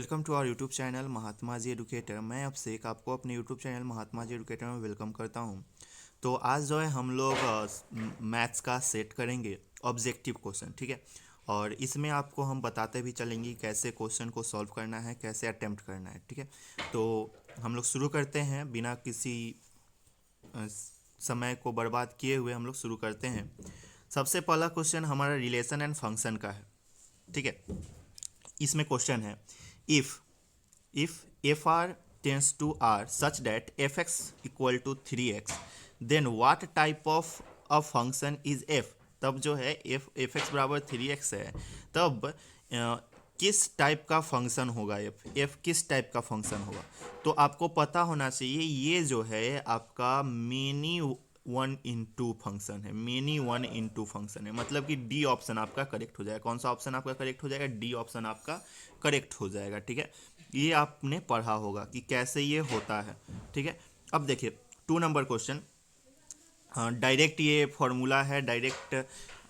Welcome to our YouTube channel Mahatma ji educator. मैं अभिषेक आपको अपने YouTube channel Mahatma ji educator में वेलकम करता हूं। तो आज जो है हम लोग मैथ्स का सेट करेंगे, ऑब्जेक्टिव क्वेश्चन, ठीक है। और इसमें आपको हम बताते भी चलेंगे कैसे क्वेश्चन को सॉल्व करना है, कैसे अटेम्प्ट करना है, ठीक है। तो हम लोग शुरू करते हैं बिना किसी अ, समय को बर्बाद किए हुए हम लोग शुरू करते हैं। सबसे पहला क्वेश्चन हमारा रिलेशन एंड फंक्शन का है, ठीक है। इसमें क्वेश्चन है, if if fr tends to r such that fx equal to 3x then what type of a function is f। तब जो है fx बराबर 3x है, तब किस टाइप का फंक्शन होगा, f किस टाइप का फंक्शन होगा। तो आपको पता होना चाहिए ये जो है आपका मेनी वन इंटू फंक्शन है, मेनी वन इंटू फंक्शन है, मतलब कि डी ऑप्शन आपका करेक्ट हो जाएगा। कौन सा ऑप्शन आपका करेक्ट हो जाएगा? डी ऑप्शन आपका करेक्ट हो जाएगा, ठीक है। ये आपने पढ़ा होगा कि कैसे ये होता है, ठीक है। अब देखिए 2 नंबर क्वेश्चन। हाँ, डायरेक्ट ये फॉर्मूला है, डायरेक्ट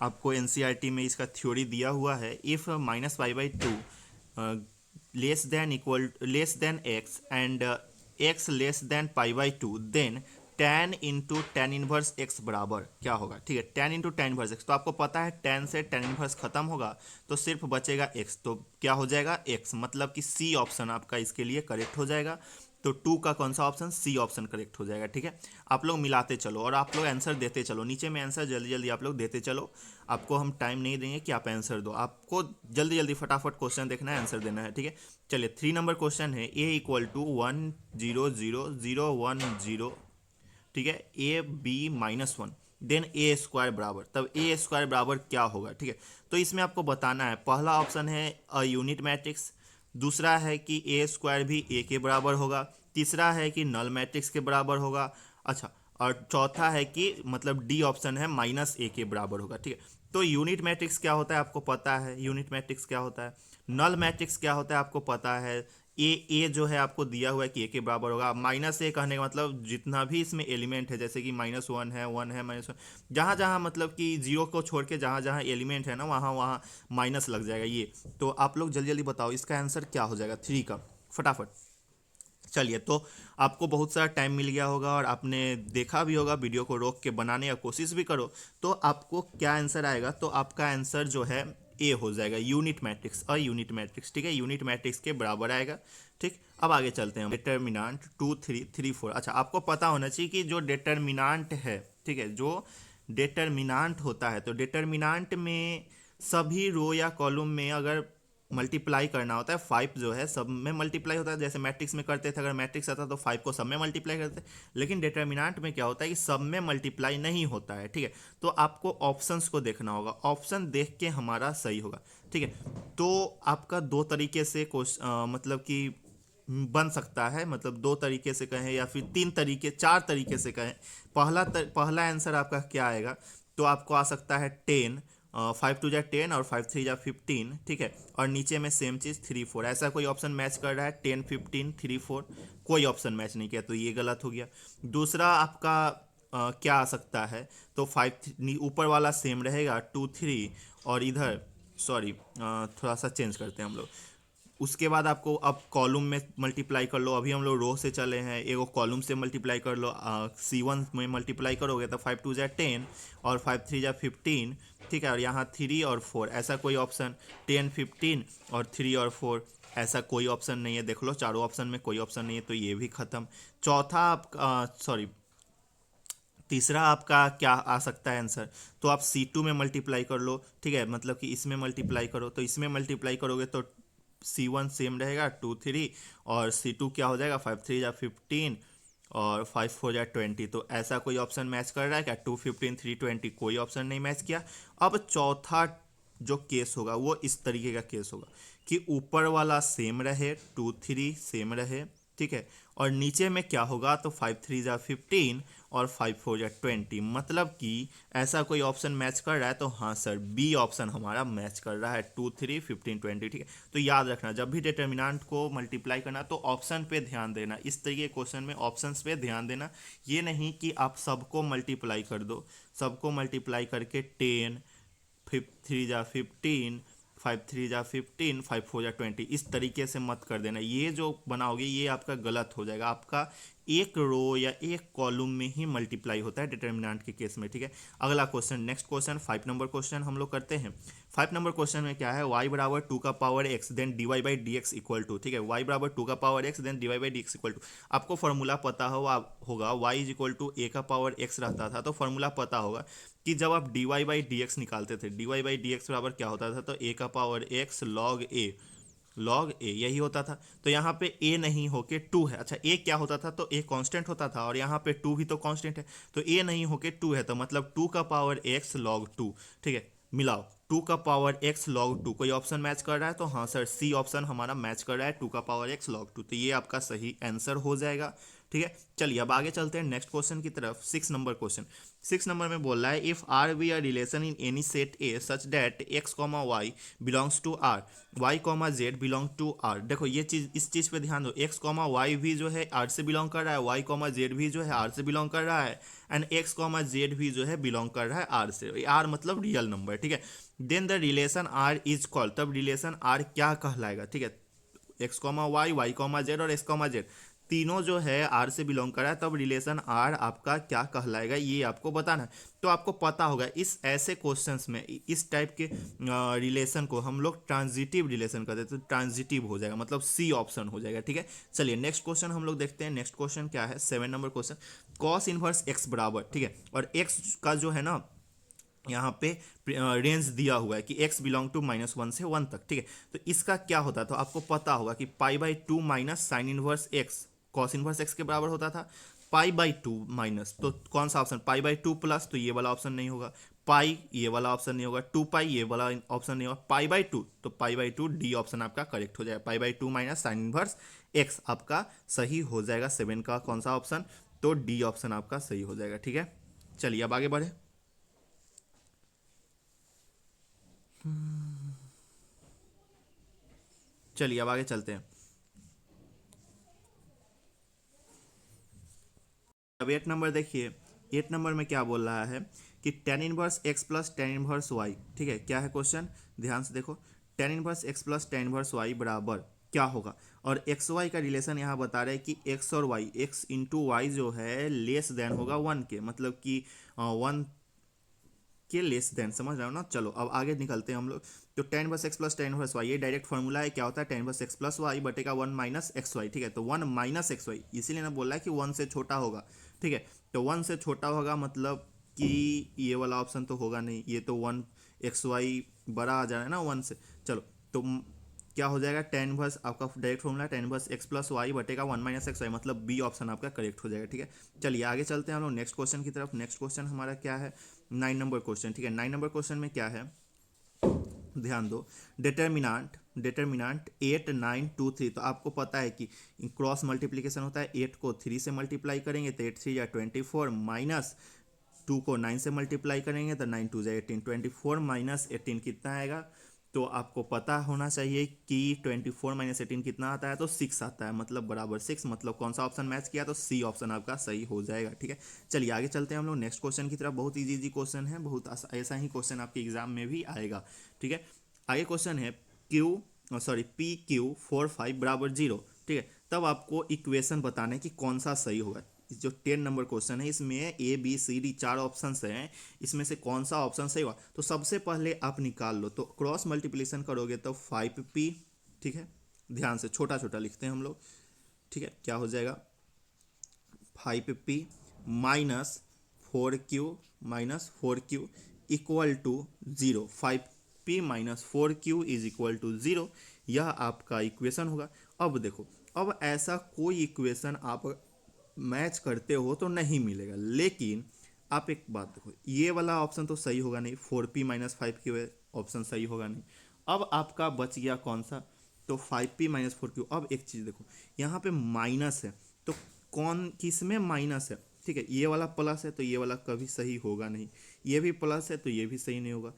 आपको एनसीईआरटी में इसका थ्योरी दिया हुआ है। If -y/2 less than x and x less than π/2 then tan into tan inverse x बराबर क्या होगा, ठीक है। tan into tan inverse x, तो आपको पता है tan से tan इनवर्स खत्म होगा तो सिर्फ बचेगा x, तो क्या हो जाएगा x, मतलब कि सी ऑप्शन आपका इसके लिए करेक्ट हो जाएगा। तो 2 का कौन सा ऑप्शन? सी ऑप्शन करेक्ट हो जाएगा, ठीक है। आप लोग मिलाते चलो और आप लोग आंसर देते चलो, नीचे में आंसर जल्दी जल्दी आप लोग देते चलो। आपको हम टाइम नहीं देंगे कि आप आंसर दो, आपको जल्दी जल्दी फटाफट क्वेश्चन देखना है, आंसर देना है, ठीक है। चलिए 3 नंबर क्वेश्चन है, a इक्वल टू 1 0 0 0 1 0, ठीक है, a b-1 then A square बराबर, तब ए स्क्वायर बराबर क्या होगा, ठीक है। तो इसमें आपको बताना है, पहला ऑप्शन है अ यूनिट मैट्रिक्स, दूसरा है कि ए स्क्वायर भी ए के बराबर होगा, तीसरा है कि नल मैट्रिक्स के बराबर होगा, अच्छा, और चौथा है कि मतलब डी ऑप्शन है -a के बराबर होगा, ठीक है। तो यूनिट मैट्रिक्स क्या होता है आपको पता है, यूनिट मैट्रिक्स क्या होता है, नल मैट्रिक्स क्या होता है आपको पता है। ए जो है आपको दिया हुआ है कि ए के बराबर होगा, -a कहने का मतलब जितना भी इसमें एलिमेंट है, जैसे कि -1 है, 1 है, -1, जहाँ जहाँ मतलब कि जीरो को छोड़ के जहाँ जहाँ एलिमेंट है ना वहाँ वहाँ माइनस लग जाएगा ये। तो आप लोग जल्दी जल्दी बताओ इसका आंसर क्या हो जाएगा 3 का, फटाफट। चलिए, तो आपको बहुत सारा टाइम मिल गया होगा और आपने देखा भी होगा, वीडियो को रोक के बनाने का कोशिश भी करो तो आपको क्या आंसर आएगा। तो आपका आंसर जो है ए हो जाएगा, unit matrix, a unit matrix, ठीक है, यूनिट मैट्रिक्स के बराबर आएगा, ठीक। अब आगे चलते हैं, डिटर्मिनांट 2 3 3 4। अच्छा, आपको पता होना चाहिए कि जो डिटर्मिनांट है, ठीक है, जो डिटर्मिनांट होता है, तो डिटर्मिनांट में सभी रो या कॉलम में अगर मल्टीप्लाई करना होता है, 5 जो है सब में मल्टीप्लाई होता है, जैसे मैट्रिक्स में करते थे, अगर मैट्रिक्स आता तो 5 को सब में मल्टीप्लाई करते। लेकिन डिटर्मिनेंट में क्या होता है कि सब में मल्टीप्लाई नहीं होता है, ठीक है। तो आपको ऑप्शंस को देखना होगा, ऑप्शन देख के हमारा सही होगा, ठीक है। तो आपका दो तरीके से मतलब कि बन सकता है, मतलब दो तरीके से कहें या फिर 3 तरीके 4 तरीके से कहें। पहला आंसर आपका क्या आएगा, तो आपको आ सकता है 10, 5 2 10 और 5 3 15, ठीक है। और नीचे में सेम चीज़ 3 4, ऐसा कोई ऑप्शन मैच कर रहा है 10 15 3 4, कोई ऑप्शन मैच नहीं किया तो ये गलत हो गया। दूसरा आपका क्या आ सकता है, तो 5 ऊपर वाला सेम रहेगा 2 3, और इधर सॉरी थोड़ा सा चेंज करते हैं हम लोग। उसके बाद आपको अब कॉलम में मल्टीप्लाई कर लो, अभी हम लोग रो से चले हैं, एगो कॉलम से मल्टीप्लाई कर लो, C1 में मल्टीप्लाई करोगे तो 5 2 10 और 5 3 15, ठीक है। और यहाँ 3 और 4, ऐसा कोई ऑप्शन 10 15 और 3 और 4, ऐसा कोई ऑप्शन नहीं है, देख लो चारों ऑप्शन में कोई ऑप्शन नहीं है, तो ये भी खत्म। चौथा आपका सॉरी तीसरा आपका क्या आ सकता है आंसर, तो आप C2 में मल्टीप्लाई कर लो, ठीक है, मतलब कि इसमें मल्टीप्लाई करो, तो इसमें मल्टीप्लाई करोगे तो C1 सेम रहेगा 2 3, और C2 क्या हो जाएगा 5 3 15 और 5 4 20। तो ऐसा कोई ऑप्शन मैच कर रहा है क्या? 2 15 3 20 कोई ऑप्शन नहीं मैच किया। अब चौथा जो केस होगा वो इस तरीके का केस होगा कि ऊपर वाला सेम रहे, 2 3 सेम रहे, ठीक है, और नीचे में क्या होगा, तो 5 3 15 और 5 4 20, मतलब कि ऐसा कोई ऑप्शन मैच कर रहा है। तो हाँ सर, बी ऑप्शन हमारा मैच कर रहा है, 2 3 15 20, ठीक है। तो याद रखना, जब भी डिटर्मिनेंट को मल्टीप्लाई करना तो ऑप्शन पे ध्यान देना, इस तरीके के क्वेश्चन में ऑप्शंस पे ध्यान देना। ये नहीं कि आप सबको मल्टीप्लाई कर दो, सबको मल्टीप्लाई करके 10 3 15 5 3 जा 15, 5 4 जा 20, इस तरीके से मत कर देना। ये जो बनाओगे ये आपका गलत हो जाएगा। आपका एक रो या एक कॉलम में ही मल्टीप्लाई होता है डिटर्मिनेंट के केस में, ठीक है। अगला question, next question 5 number question हम लोग करते हैं। 5 नंबर क्वेश्चन में क्या है, y बराबर 2 का power x then dy by d x equal to, ठीक है। y बराबर 2 का power x then dy by d x equal to, आपको फॉर्मूला पता होगा y is equal to a का पावर x रहता था, तो फॉर्मूला पता होगा कि जब आप dy बाई डी एक्स निकालते थे, dy बाई डी एक्स बराबर क्या होता था, तो a का पावर x log a यही होता था। तो यहाँ पे a नहीं होके 2 है। अच्छा, a क्या होता था, तो a कांस्टेंट होता था, और यहाँ पे 2 भी तो कांस्टेंट है, तो a नहीं होके 2 है, तो मतलब 2 का पावर x log 2, ठीक है। मिलाओ, 2 का पावर x log 2, कोई ऑप्शन मैच कर रहा है, तो हाँ सर सी ऑप्शन हमारा मैच कर रहा है, 2 का पावर x log 2, तो ये आपका सही आंसर हो जाएगा, ठीक है। चलिए अब आगे चलते हैं नेक्स्ट क्वेश्चन की तरफ। 6 नंबर क्वेश्चन, 6 नंबर में बोल रहा है if R be a relation in any set A such that x comma y belongs to R, y comma z belong to R. देखो ये चीज, इस चीज पे ध्यान दो, एक्स कॉमा वाई भी जो है आर से बिलोंग कर रहा है, वाई कॉमा जेड भी जो है आर से बिलोंग कर रहा है, एंड एक्स कॉमा जेड भी जो है बिलोंग कर रहा है आर से, आर मतलब रियल नंबर, ठीक है। Then the relation R is called, तब रिलेशन आर क्या कहलाएगा, ठीक है। X comma y, y comma z और एक्स कॉमा जेड तीनों जो है आर से बिलोंग कर रहा है, तब रिलेशन आर आपका क्या कहलाएगा ये आपको बताना है। तो आपको पता होगा इस ऐसे क्वेश्चंस में इस टाइप के रिलेशन को हम लोग ट्रांजिटिव रिलेशन कहते हैं, तो ट्रांजिटिव हो जाएगा, मतलब सी ऑप्शन हो जाएगा, ठीक है। चलिए नेक्स्ट क्वेश्चन हम लोग देखते हैं। नेक्स्ट क्वेश्चन क्या है, 7 number question, cos inverse x बराबर, ठीक है, और एक्स का जो है ना यहाँ पे रेंज दिया हुआ है कि x बिलोंग टू -1 से 1 तक, ठीक है। तो इसका क्या होता है, तो आपको पता होगा कि π/2 minus sine inverse x cos inverse x के बराबर होता था, π/2 माइनस, तो कौन सा ऑप्शन, π/2 प्लस, तो ये वाला ऑप्शन नहीं होगा, पाई ये वाला ऑप्शन नहीं होगा, 2π ये वाला ऑप्शन नहीं होगा, π/2, तो π/2 डी ऑप्शन आपका करेक्ट हो जाएगा, π/2 माइनस साइन इनवर्स x आपका सही हो जाएगा। 7 का कौन सा ऑप्शन, तो डी ऑप्शन आपका सही हो जाएगा, ठीक है। चलिए अब आगे बढ़े। चलिए अब आगे चलते हैं। अब 8 नंबर देखिए, 8 नंबर में क्या बोल रहा है कि tan inverse x plus tan inverse y, ठीक है। क्या है क्वेश्चन, ध्यान से देखो, tan inverse x plus tan inverse y बराबर क्या होगा, और एक्स वाई का रिलेशन यहाँ बता रहे हैं कि x और y, x इंटू वाई जो है लेस देन होगा 1 के, मतलब कि 1 के लेस देन, समझ रहे हो ना। चलो अब आगे निकलते हैं हम लोग। तो tan inverse x plus tan inverse y, ये डायरेक्ट फॉर्मूला है, क्या होता है, tan inverse x plus y बटेगा 1 माइनस एक्स वाई, ठीक है। तो 1 माइनस एक्स वाई, इसीलिए ना बोल रहा है कि 1 से छोटा होगा, ठीक है। तो 1 से छोटा होगा मतलब कि ये वाला ऑप्शन तो होगा नहीं, ये तो 1 एक्स वाई बड़ा आ जा रहा है ना 1 से। चलो तो क्या हो जाएगा, tan इनवर्स आपका direct formula tan inverse x plus y बटेगा 1 माइनस एक्स वाई, मतलब बी ऑप्शन आपका करेक्ट हो जाएगा, ठीक है। चलिए आगे चलते हैं हम लोग नेक्स्ट क्वेश्चन की तरफ। नेक्स्ट क्वेश्चन हमारा क्या है, 9 नंबर क्वेश्चन, ठीक है। 9 नंबर क्वेश्चन में क्या है, ध्यान दो, डिटर्मिनांट डिटर्मिनांट 8 9 2 3, तो आपको पता है कि क्रॉस मल्टीप्लिकेशन होता है, 8 को 3 से मल्टीप्लाई करेंगे तो 8 3 या 24, माइनस 2 को 9 से मल्टीप्लाई करेंगे तो 9 2 जा 18, 24 माइनस 18 कितना आएगा, तो आपको पता होना चाहिए कि 24 माइनस 18 कितना आता है, तो 6 आता है, मतलब बराबर 6, मतलब कौन सा ऑप्शन मैच किया, तो सी ऑप्शन आपका सही हो जाएगा, ठीक है। चलिए आगे चलते हैं हम लोग नेक्स्ट क्वेश्चन की तरफ। बहुत इजी क्वेश्चन है, बहुत ऐसा ही क्वेश्चन आपके एग्जाम में भी आएगा, ठीक है। आगे क्वेश्चन है PQ 4 5 बराबर 0, ठीक है। तब आपको इक्वेशन बताना है कि कौन सा सही होगा। जो 10 नंबर क्वेश्चन है इसमें ABCD 4 ऑप्शन हैं, इसमें से कौन सा ऑप्शन सही होगा, तो सबसे पहले आप निकाल लो। तो क्रॉस मल्टीप्लिकेशन करोगे तो 5P, ठीक है, ध्यान से छोटा छोटा लिखते हैं हम लोग, ठीक है। क्या हो जाएगा, 5P minus 4Q equal to 0, 5P minus 4Q is equal to 0, यह आपका इक्वेशन होगा। अब देखो, अब ऐसा कोई इक्वेशन आप मैच करते हो तो नहीं मिलेगा, लेकिन आप एक बात देखो, ये वाला ऑप्शन तो सही होगा नहीं, 4P माइनस 5Q ऑप्शन सही होगा नहीं। अब आपका बच गया कौन सा, तो 5P माइनस 4Q। अब एक चीज़ देखो, यहाँ पे माइनस है, तो कौन किस में माइनस है, ठीक है, ये वाला प्लस है तो ये वाला कभी सही होगा नहीं, ये भी प्लस है तो ये भी सही नहीं होगा।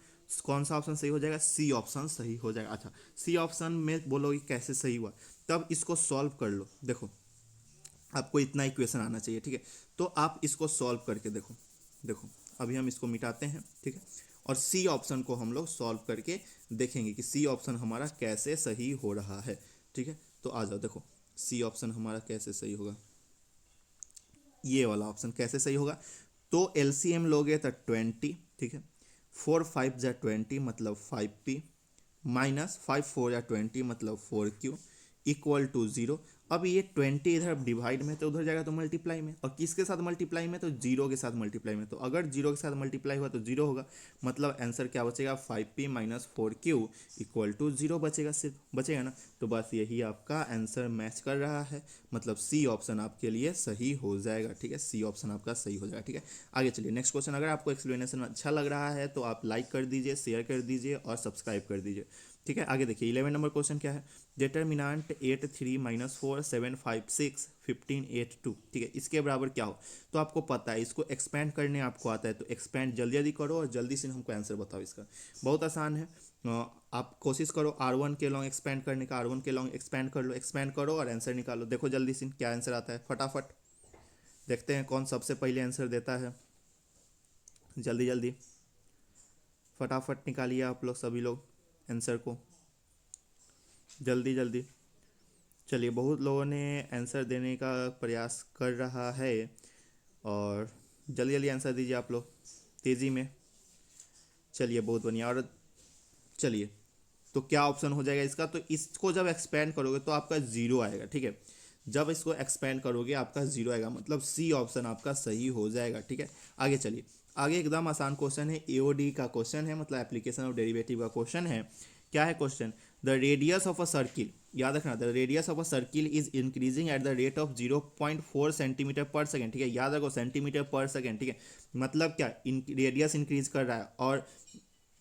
कौन सा ऑप्शन सही हो जाएगा, सी ऑप्शन सही हो जाएगा। अच्छा, सी ऑप्शन में बोलोगे कैसे सही हुआ, तब इसको सॉल्व कर लो। देखो आपको इतना इक्वेशन आना चाहिए, ठीक है। तो आप इसको सॉल्व करके देखो, देखो अभी हम इसको मिटाते हैं, ठीक है। और सी ऑप्शन को हम लोग सॉल्व करके देखेंगे कि सी ऑप्शन हमारा कैसे सही हो रहा है। ठीक है, तो आ जाओ देखो सी ऑप्शन हमारा कैसे सही होगा, ये वाला ऑप्शन कैसे सही होगा। तो एलसीएम लोगे तो 20, ठीक है, 4 5 जा 20 मतलब 5p, माइनस 5 4 जा 20 मतलब 4q, इक्वल टू 0। अब ये 20 इधर डिवाइड में तो उधर जाएगा तो मल्टीप्लाई में, और किसके साथ मल्टीप्लाई में, तो जीरो के साथ मल्टीप्लाई में। तो अगर जीरो के साथ मल्टीप्लाई हुआ तो जीरो होगा, मतलब आंसर क्या बचेगा, 5p minus 4q equal to 0 बचेगा, सिर्फ बचेगा ना। तो बस यही आपका आंसर मैच कर रहा है, मतलब सी ऑप्शन आपके लिए सही हो जाएगा। ठीक है, सी ऑप्शन आपका सही हो जाएगा। ठीक है, आगे चलिए नेक्स्ट क्वेश्चन। अगर आपको एक्सप्लेनेशन अच्छा लग रहा है तो आप लाइक कर दीजिए, शेयर कर दीजिए और सब्सक्राइब कर दीजिए। ठीक है, आगे देखिए 11 नंबर क्वेश्चन क्या है, डिटर्मिनेंट 8 3 माइनस 4 7 5 6 15 8 2। ठीक है, इसके बराबर क्या हो, तो आपको पता है इसको एक्सपेंड करने आपको आता है, तो एक्सपेंड जल्दी जल्दी करो और जल्दी से हमको आंसर बताओ। इसका बहुत आसान है, आप कोशिश करो R1 के लॉन्ग एक्सपेंड करने का, R1 के लॉन्ग एक्सपेंड कर लो, एक्सपेंड करो और आंसर निकालो। देखो जल्दी से क्या आंसर आता है, फटाफट देखते हैं कौन सबसे पहले आंसर देता है। जल्दी जल्दी फटाफट निकालिए आप लोग, सभी लोग आंसर को जल्दी जल्दी। चलिए बहुत लोगों ने आंसर देने का प्रयास कर रहा है, और जल्दी जल्दी आंसर दीजिए आप लोग तेज़ी में। चलिए बहुत बढ़िया, और चलिए तो क्या ऑप्शन हो जाएगा इसका, तो इसको जब एक्सपेंड करोगे तो आपका जीरो आएगा। ठीक है, जब इसको एक्सपेंड करोगे आपका जीरो आएगा, मतलब सी ऑप्शन आपका सही हो जाएगा। ठीक है, आगे चलिए, आगे एकदम आसान क्वेश्चन है, एओडी का क्वेश्चन है, मतलब एप्लीकेशन ऑफ डेरिवेटिव का क्वेश्चन है। क्या है question, the radius of a circle, याद रखना, the radius of a circle is increasing at the rate of 0.4 centimetre पर सेकेंड। ठीक है, याद रखो सेंटीमीटर पर सेकेंड। ठीक है, मतलब क्या, रेडियस इंक्रीज कर रहा है, और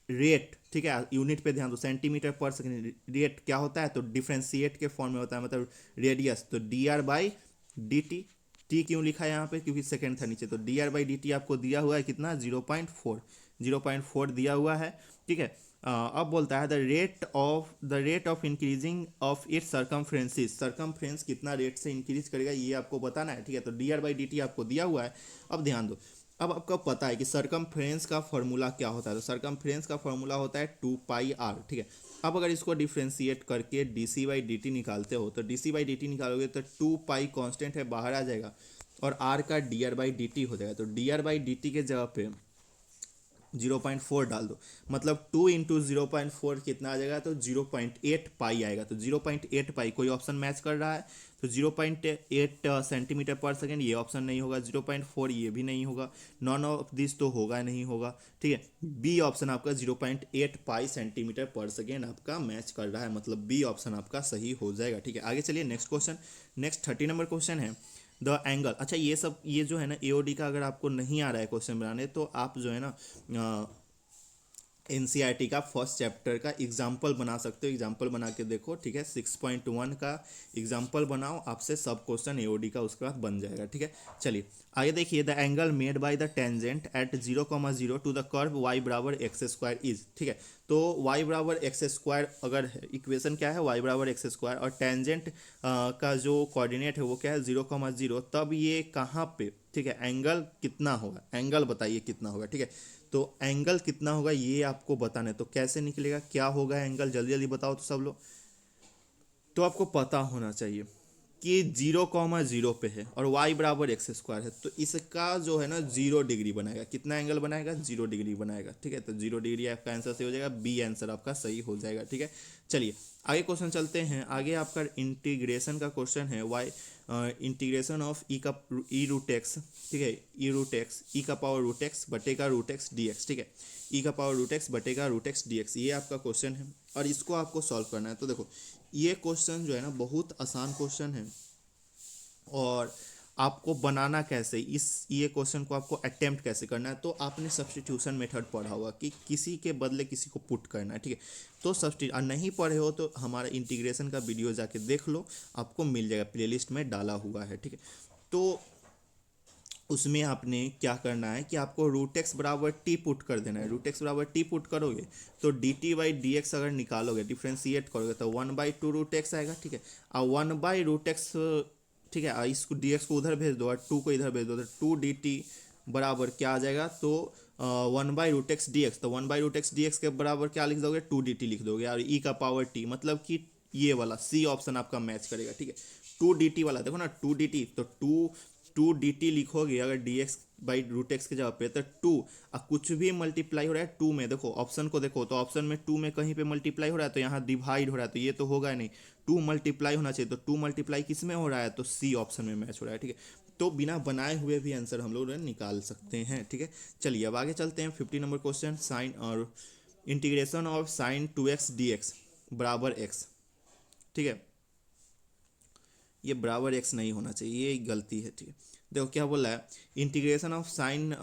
रेट, ठीक है, यूनिट पे ध्यान दो, सेंटीमीटर पर सेकेंड। रेट क्या होता है, तो डिफ्रेंशिएट के फॉर्म में होता है, मतलब रेडियस, तो D R by D T. T क्यों लिखा है यहाँ पे, क्योंकि सेकेंड था नीचे, तो D R by D T आपको दिया हुआ है कितना, 0.4 दिया हुआ है। ठीक है, अब बोलता है the rate of increasing of its circumferences, circumference कितना रेट से इंक्रीज करेगा ये आपको बताना है। ठीक है, तो D R by D T आपको दिया हुआ है। अब ध्यान दो, अब आपको पता है कि सर्कमफ्रेंस का फॉर्मूला क्या होता है, तो सर्कमफ्रेंस का फॉर्मूला होता है 2πr। ठीक है, अब अगर इसको डिफ्रेंशिएट करके d c by D t निकालते हो, तो d c by D t निकालोगे तो 2π कॉन्स्टेंट है, बाहर आ जाएगा, और r का D R by D T हो जाएगा। तो D R by D T के जगह पे 0.4 डाल दो, मतलब 2 इंटू 0.4 कितना आ जाएगा, तो 0.8 पाई आएगा। तो 0.8 पाई कोई ऑप्शन मैच कर रहा है, तो 0.8 सेंटीमीटर पर सेकेंड ये ऑप्शन नहीं होगा, 0.4 ये भी नहीं होगा, नॉन ऑफ दिस तो होगा नहीं होगा। ठीक है, बी ऑप्शन आपका 0.8 पाई सेंटीमीटर पर सेकेंड आपका मैच कर रहा है, मतलब बी ऑप्शन आपका सही हो जाएगा। ठीक है, आगे चलिए next question, next 30 number question है, द एंगल। अच्छा ये सब, ये जो है ना एओडी का अगर आपको नहीं आ रहा है क्वेश्चन बनाने, तो आप जो है ना एनसीईआरटी का फर्स्ट चैप्टर का एग्जाम्पल बना सकते हो, एग्जाम्पल बना के देखो। ठीक है, 6.1 का एग्जाम्पल बनाओ, आपसे सब क्वेश्चन एओडी का उसके बाद बन जाएगा। ठीक है, चलिए आगे देखिए, the angle made by the tangent at 0,0 to the curve y बराबर एक्स स्क्वायर इज। ठीक है, तो y बराबर एक्स स्क्वायर अगर इक्वेशन क्या है, y बराबर एक्स स्क्वायर, और टेंजेंट का जो कोऑर्डिनेट है वो क्या है 0,0, तब ये कहाँ पे, ठीक है, एंगल कितना होगा, एंगल बताइए कितना होगा। ठीक है, तो एंगल कितना होगा ये आपको बताना है, तो कैसे निकलेगा, क्या होगा एंगल, जल्दी जल्दी बताओ तो सब लोग। तो आपको पता होना चाहिए कि 0,0 पे है और y बराबर एक्स स्क्वायर है, तो इसका जो है ना 0 डिग्री बनाएगा, कितना एंगल बनाएगा, 0 डिग्री बनाएगा। ठीक है, तो 0 डिग्री आपका आंसर सही हो जाएगा, बी आंसर आपका सही हो जाएगा। ठीक है, चलिए आगे क्वेश्चन चलते हैं, आगे आपका इंटीग्रेशन का क्वेश्चन है, y integration of e root x. ठीक है, ई रूट एक्स, ई का पावर रूट एक्स बटेगा रूट एक्स डी एक्स। ठीक है, ई का पावर रूट एक्स बटेगा रूट एक्स डी एक्स, ये आपका क्वेश्चन है, और इसको आपको सॉल्व करना है। तो देखो ये क्वेश्चन जो है ना बहुत आसान क्वेश्चन है, और आपको बनाना कैसे, इस ये क्वेश्चन को आपको अटेम्प्ट कैसे करना है, तो आपने सब्स्टिट्यूशन मेथड पढ़ा होगा कि किसी के बदले किसी को पुट करना है। ठीक है, तो सब्स्टिट्यूट नहीं पढ़े हो तो हमारा इंटीग्रेशन का वीडियो जाके देख लो, आपको मिल जाएगा, प्लेलिस्ट में डाला हुआ है। ठीक है, तो उसमें आपने क्या करना है कि आपको रूट एक्स बराबर टी पुट कर देना है, रूट एक्स बराबर टी पुट करोगे तो D T by d x अगर निकालोगे, डिफ्रेंशिएट करोगे, तो 1/2 रूट एक्स आएगा। ठीक है, और 1/रूट एक्स, ठीक है, इसको डी एक्स को उधर भेज दो और 2 को इधर भेज दो, तो 2 डी टी बराबर क्या आ जाएगा, तो 1/√x dx, तो 1/√x dx के बराबर क्या लिख दोगे, 2dt लिख दोगे, और e का पावर t, मतलब कि ये वाला सी ऑप्शन आपका मैच करेगा। ठीक है, 2dt वाला देखो ना, 2dt, तो 2dt लिखोगे अगर dx/√x के जगह पे, तो 2 कुछ भी मल्टीप्लाई हो रहा है 2 में, देखो ऑप्शन को देखो, तो ऑप्शन में 2 में कहीं पे मल्टीप्लाई हो रहा है, तो यहाँ डिवाइड हो रहा है, तो ये तो होगा नहीं, 2 मल्टीप्लाई होना चाहिए, तो 2 मल्टीप्लाई किस में हो रहा है, तो सी ऑप्शन में मैच हो रहा है। ठीक है, तो बिना बनाए हुए भी आंसर हम लोग निकाल सकते हैं। ठीक है, चलिए अब आगे चलते हैं। 50 नंबर क्वेश्चन, साइन और integration of sine 2x dx बराबर x। ठीक है, ये बराबर x नहीं होना चाहिए, ये गलती है। ठीक है, देखो क्या बोला है, integration of sine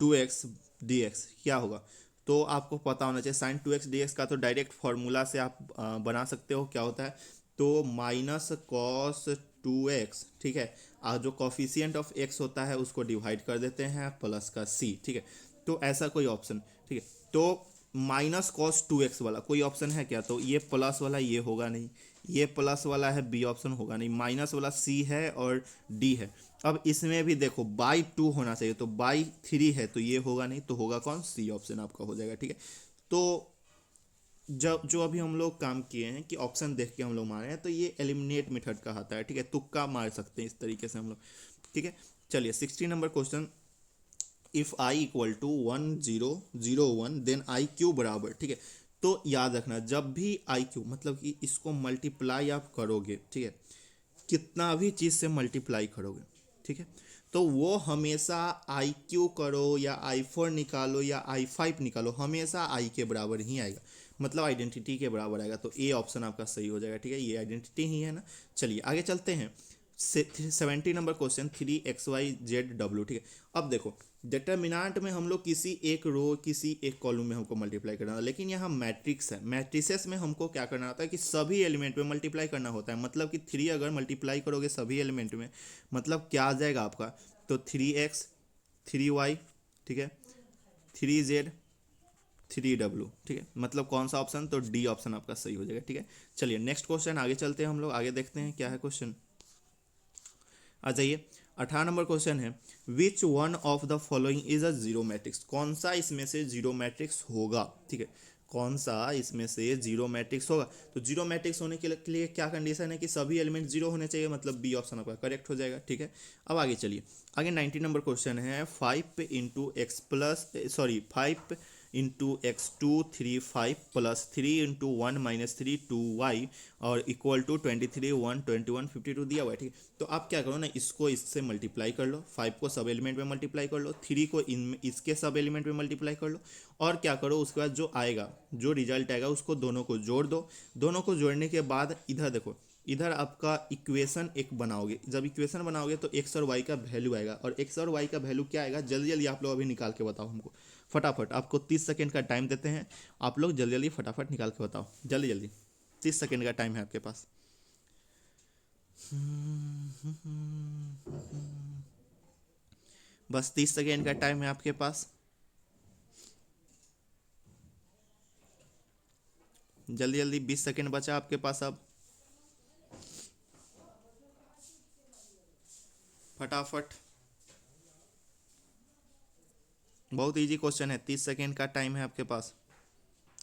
2x dx क्या होगा, तो आपको पता होना चाहिए साइन 2x dx का तो डायरेक्ट फार्मूला से आप बना सकते हो, क्या होता है, तो माइनस कॉस 2x। ठीक है, जो कॉफिशियंट ऑफ x होता है उसको डिवाइड कर देते हैं प्लस का c। ठीक है, तो ऐसा कोई ऑप्शन, ठीक है, तो माइनस कॉस 2x वाला कोई ऑप्शन है क्या, तो ये प्लस वाला ये होगा नहीं, ये प्लस वाला है बी ऑप्शन होगा नहीं, माइनस वाला सी है और डी है। अब इसमें भी देखो बाई 2 होना चाहिए, तो बाई 3 है, तो ये होगा नहीं, तो होगा कौन, सी ऑप्शन आपका हो जाएगा। ठीक है, तो जो अभी हम लोग काम किए हैं कि ऑप्शन देख के हम लोग मारे हैं, तो ये एलिमिनेट मेथड कहलाता है। ठीक है, तुक्का मार सकते हैं इस तरीके से हम लोग। ठीक है, चलिए 60 number question, if I equal to 1001 then I Q बराबर। ठीक है, तो याद रखना जब भी आई क्यू मतलब कि इसको मल्टीप्लाई आप करोगे, ठीक है, कितना भी चीज़ से मल्टीप्लाई करोगे, ठीक है, तो वो हमेशा आई क्यू करो या i4 निकालो या i5 निकालो, हमेशा आई के बराबर ही आएगा, मतलब आइडेंटिटी के बराबर आएगा, तो ए ऑप्शन आपका सही हो जाएगा। ठीक है, ये आइडेंटिटी ही है ना। चलिए आगे चलते हैं। 70 नंबर क्वेश्चन, 3xyzw। ठीक है, अब देखो डिटर्मिनेंट में हम लोग किसी एक रो किसी एक कॉलम में हमको मल्टीप्लाई करना है, लेकिन यहाँ मैट्रिक्स है, मैट्रिसेस में हमको क्या करना होता है कि सभी एलिमेंट में मल्टीप्लाई करना होता है, मतलब कि 3 अगर मल्टीप्लाई करोगे सभी एलिमेंट में, मतलब क्या आ जाएगा आपका, तो 3x 3y, ठीक है, 3z 3w। ठीक है, मतलब कौन सा ऑप्शन, तो डी ऑप्शन आपका सही हो जाएगा। ठीक है, चलिए नेक्स्ट क्वेश्चन आगे चलते हैं हम लोग, आगे देखते हैं क्या है क्वेश्चन। आ जाइए, 18 नंबर क्वेश्चन है, which one of the following is a zero matrix, कौन सा इसमें से जीरो मैट्रिक्स होगा। ठीक है, कौन सा इसमें से जीरो मैट्रिक्स होगा, तो जीरो मैट्रिक्स होने के लिए क्या कंडीशन है कि सभी एलिमेंट जीरो होने चाहिए, मतलब बी ऑप्शन आपका करेक्ट हो जाएगा। ठीक है, अब आगे चलिए, आगे 90 नंबर क्वेश्चन है, 5 प्लस 3 × 1 - 3 2y और इक्वल टू 23 1 21 52 दिया हुआ है। ठीक है, तो आप क्या करो ना, इसको इससे मल्टीप्लाई कर लो, 5 को सब एलिमेंट में मल्टीप्लाई कर लो, 3 को इसके सब एलिमेंट में मल्टीप्लाई कर लो, और क्या करो उसके बाद जो आएगा, जो रिजल्ट आएगा उसको दोनों को जोड़ दो। दोनों को जोड़ने के बाद इधर देखो, इधर आपका इक्वेशन एक बनाओगे, जब इक्वेशन बनाओगे तो एक्स और वाई का वैल्यू आएगा, और एक्स और वाई का वैल्यू क्या आएगा, जल्दी जल्दी आप लोग अभी निकाल के बताओ हमको फटाफट, आपको 30 सेकंड का टाइम देते हैं, आप लोग जल्दी जल्दी फटाफट निकाल के बताओ, जल्दी जल्दी, 30 सेकंड का टाइम है आपके पास। बस 30 सेकंड का टाइम है आपके पास, जल्दी जल्दी, 20 सेकंड बचा आपके पास, अब फटाफट, बहुत इजी क्वेश्चन है, 30 सेकंड का टाइम है आपके पास,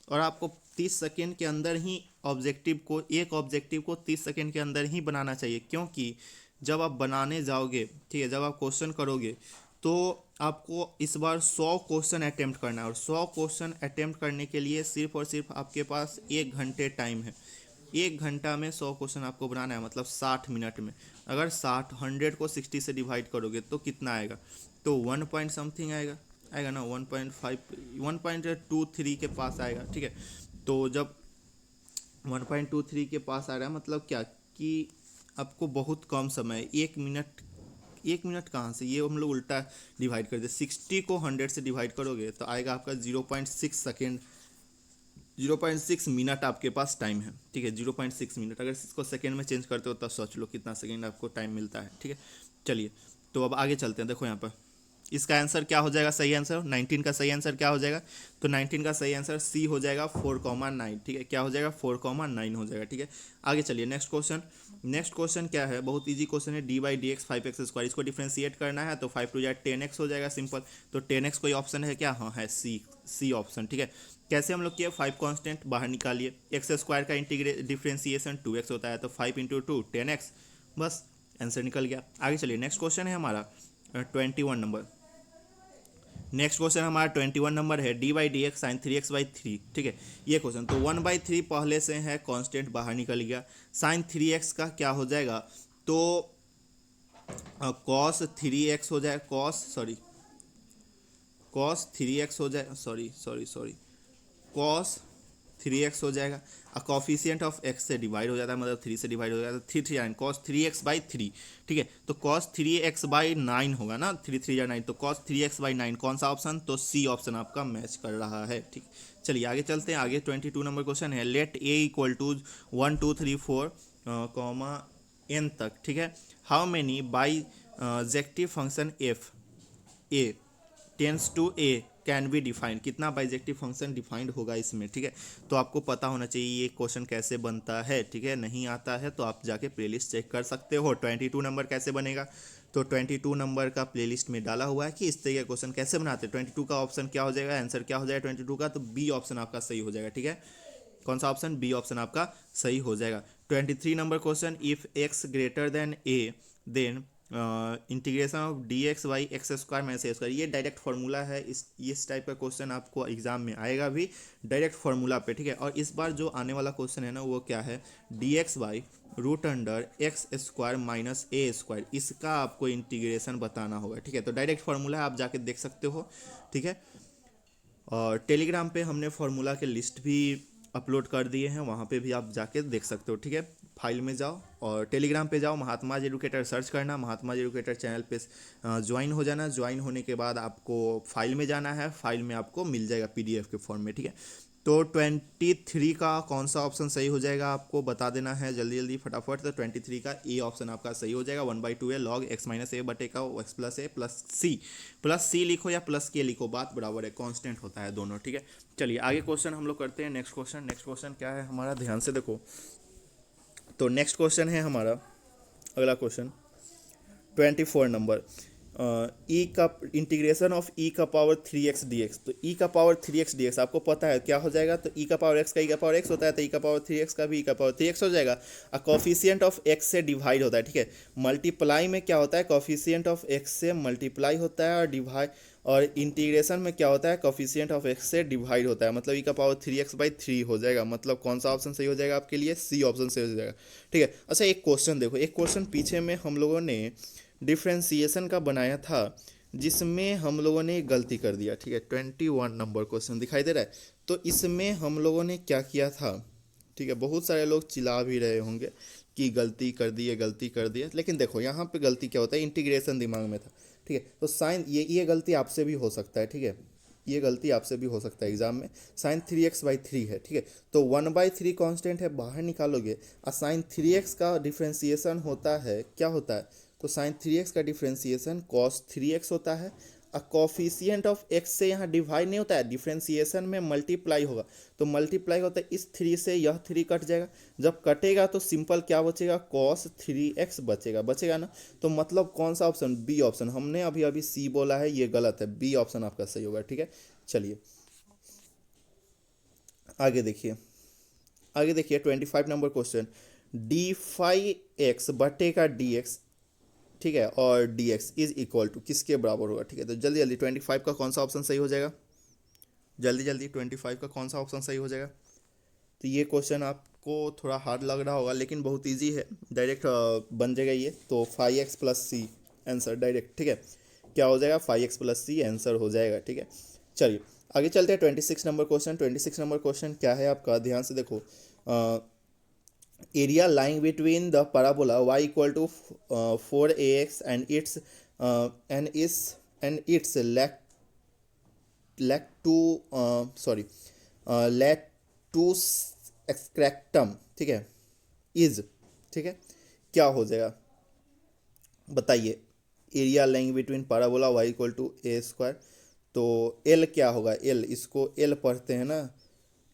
और आपको 30 सेकंड के अंदर ही एक ऑब्जेक्टिव को 30 सेकंड के अंदर ही बनाना चाहिए, क्योंकि जब आप बनाने जाओगे, ठीक है, जब आप क्वेश्चन करोगे तो आपको इस बार 100 क्वेश्चन अटेम्प्ट करना है, और 100 क्वेश्चन अटेम्प्ट करने के लिए सिर्फ और सिर्फ आपके पास 1 घंटे टाइम है। 1 घंटा में 100 क्वेश्चन आपको बनाना है, मतलब 60 मिनट में। अगर 100 को 60 से डिवाइड करोगे तो कितना आएगा, तो 1 पॉइंट समथिंग आएगा ना, 1.5 1.23 के पास आएगा। ठीक है, तो जब 1.23 के पास आ रहा है, मतलब क्या कि आपको बहुत कम समय, 1 मिनट कहाँ से, ये हम लोग उल्टा डिवाइड कर दे, 60 को 100 से डिवाइड करोगे तो आएगा आपका 0.6 सेकेंड, 0.6 मिनट आपके पास टाइम है। ठीक है, 0.6 मिनट, अगर इसको सेकेंड में चेंज करते हो तब सोच लो कितना सेकेंड आपको टाइम मिलता है। ठीक है, चलिए तो अब आगे चलते हैं, देखो यहाँ पर इसका आंसर क्या हो जाएगा, सही आंसर 19 का सही आंसर क्या हो जाएगा, तो 19 का सही आंसर सी हो जाएगा 4,9, ठीक है, क्या हो जाएगा 4,9 हो जाएगा, ठीक है। आगे चलिए नेक्स्ट क्वेश्चन। नेक्स्ट क्वेश्चन क्या है, बहुत इजी क्वेश्चन है, d by d x 5x², इसको डिफ्रेंशिएट करना है तो 5 टू जाए 10x हो जाएगा सिंपल। तो 10x कोई ऑप्शन है क्या, हाँ है सी ऑप्शन, ठीक है। कैसे हम लोग किए, 5 कांस्टेंट बाहर निकालिए, x² का डिफ्रेंशिएशन 2x होता है, तो 5 इंटू 2 10x, बस आंसर निकल गया। आगे चलिए नेक्स्ट क्वेश्चन है हमारा 21 नंबर। नेक्स्ट क्वेश्चन हमारा 21 नंबर है, d by d x sine 3x/3, ठीक है, ये क्वेश्चन। तो 1/3 पहले से है, कांस्टेंट बाहर निकल गया, साइन 3x का क्या हो जाएगा, तो कॉस 3x हो जाए, कॉस 3x हो जाए, कॉस 3x हो जाएगा, और कॉफिशियंट ऑफ x से डिवाइड हो जाता है, मतलब 3 से डिवाइड हो जाता है, 3 कॉस 3x/3, ठीक है। तो कॉस 3x/9 होगा ना, 3 या 9, तो कॉस 3x/9 कौन सा ऑप्शन, तो सी ऑप्शन आपका मैच कर रहा है, ठीक। चलिए आगे चलते हैं, आगे 22 नंबर क्वेश्चन है, let a equal to 1 2 3 4 comma n तक, ठीक है। How many bijective function f A tends to A can be defined, कितना बाइजेक्टिव फंक्शन डिफाइंड होगा इसमें, ठीक है। तो आपको पता होना चाहिए ये क्वेश्चन कैसे बनता है, ठीक है। नहीं आता है तो आप जाके प्लेलिस्ट चेक कर सकते हो। 22 नंबर कैसे बनेगा, तो 22 नंबर का प्लेलिस्ट में डाला हुआ है कि इस तरह का क्वेश्चन कैसे बनाते हैं। 22 का ऑप्शन क्या हो जाएगा, आंसर क्या हो जाएगा 22 का, तो बी ऑप्शन आपका सही हो जाएगा, ठीक है। कौन सा ऑप्शन, बी ऑप्शन आपका सही हो जाएगा। 23 number question, if x greater than A then integration of d x by x² minus a², ये डायरेक्ट फार्मूला है, इस टाइप का क्वेश्चन आपको एग्जाम में आएगा भी डायरेक्ट फार्मूला पे, ठीक है। और इस बार जो आने वाला क्वेश्चन है ना वो क्या है, dx/√x² माइनस a², इसका आपको इंटीग्रेशन बताना होगा, ठीक है। तो डायरेक्ट फार्मूला है, आप जाके देख सकते हो, ठीक है। और टेलीग्राम पे हमने फार्मूला के लिस्ट भी अपलोड कर दिए हैं, वहाँ पे भी आप जाके देख सकते हो, ठीक है। फाइल में जाओ और टेलीग्राम पे जाओ, महात्मा एजुकेटर सर्च करना, महात्मा एजुकेटर चैनल पे ज्वाइन हो जाना। ज्वाइन होने के बाद आपको फाइल में जाना है, फाइल में आपको मिल जाएगा PDF के फॉर्म में, ठीक है। तो 23 का कौन सा ऑप्शन सही हो जाएगा आपको बता देना है जल्दी जल्दी फटाफट। तो 23 का ए ऑप्शन आपका सही हो जाएगा, 1/2 है लॉग x माइनस ए बटे का x प्लस ए प्लस सी लिखो या प्लस के लिखो, बात बराबर है, कांस्टेंट होता है दोनों, ठीक है। चलिए आगे क्वेश्चन हम लोग करते हैं। नेक्स्ट क्वेश्चन क्या है हमारा, ध्यान से देखो। तो नेक्स्ट क्वेश्चन है हमारा अगला क्वेश्चन 24 नंबर, ई का इंटीग्रेशन ऑफ ई का पावर 3x dx। तो ई का पावर 3x dx आपको पता है क्या हो जाएगा, तो ई का पावर x का ई का पावर x होता है, तो ई का पावर 3x का भी ई का पावर 3x हो जाएगा। और कॉफिशियंट ऑफ x से डिवाइड होता है, ठीक है। मल्टीप्लाई में क्या होता है, कॉफिशियंट ऑफ x से मल्टीप्लाई होता है, और डिवाइड और इंटीग्रेशन में क्या होता है, कॉफिशियंट ऑफ x से डिवाइड होता है, मतलब ई का पावर 3x/3 हो जाएगा। मतलब कौन सा ऑप्शन सही हो जाएगा आपके लिए, सी ऑप्शन सही हो जाएगा, ठीक है। अच्छा एक क्वेश्चन देखो, एक क्वेश्चन पीछे में हम लोगों ने डिफ्रेंसिएशन का बनाया था जिसमें हम लोगों ने गलती कर दिया, ठीक है। 21 नंबर क्वेश्चन दिखाई दे रहा है। तो इसमें हम लोगों ने क्या किया था, ठीक है। बहुत सारे लोग चिल्ला भी रहे होंगे कि गलती कर दिए, लेकिन देखो यहाँ पे गलती क्या होता है, इंटीग्रेशन दिमाग में था, ठीक है। तो साइन ये गलती आपसे भी हो सकता है, ठीक है, ये गलती आपसे भी हो सकता है एग्जाम में। साइन 3x/3 है, ठीक है। तो 1/3 कांस्टेंट है, बाहर निकालोगे, और साइन 3x का डिफ्रेंसिएशन होता है, क्या होता है, तो साइन 3x का डिफ्रेंसिएशन कॉस 3x होता है। और कॉफिशियंट ऑफ x से यहाँ डिवाइड नहीं होता है, डिफ्रेंसिएशन में मल्टीप्लाई होगा, तो मल्टीप्लाई होता है, इस 3 से यह 3 कट जाएगा, जब कटेगा तो सिंपल क्या बचेगा, कॉस 3x बचेगा ना। तो मतलब कौन सा ऑप्शन, बी ऑप्शन। हमने अभी अभी सी बोला है, ये गलत है, बी ऑप्शन आपका सही होगा, ठीक है। चलिए आगे देखिए 25 नंबर क्वेश्चन, d5x बटे का dx, ठीक है, और dx इज इक्वल टू किसके बराबर होगा, ठीक है। तो जल्दी जल्दी 25 का कौन सा ऑप्शन सही हो जाएगा, जल्दी जल्दी 25 का कौन सा ऑप्शन सही हो जाएगा। तो ये क्वेश्चन आपको थोड़ा हार्ड लग रहा होगा, लेकिन बहुत इजी है, डायरेक्ट बन जाएगा ये। तो 5x plus C answer direct, ठीक है, क्या हो जाएगा, 5x प्लस सी आंसर हो जाएगा, ठीक है। चलिए आगे चलते हैं 26 नंबर क्वेश्चन। 26 नंबर क्वेश्चन क्या है आपका, ध्यान से देखो। area lying between the parabola y equal to 4ax and its lactus excretum, ठीक है, इज, ठीक है, क्या हो जाएगा बताइए। Area lying between parabola y equal to A square. तो एल क्या होगा, एल, इसको एल पढ़ते हैं ना,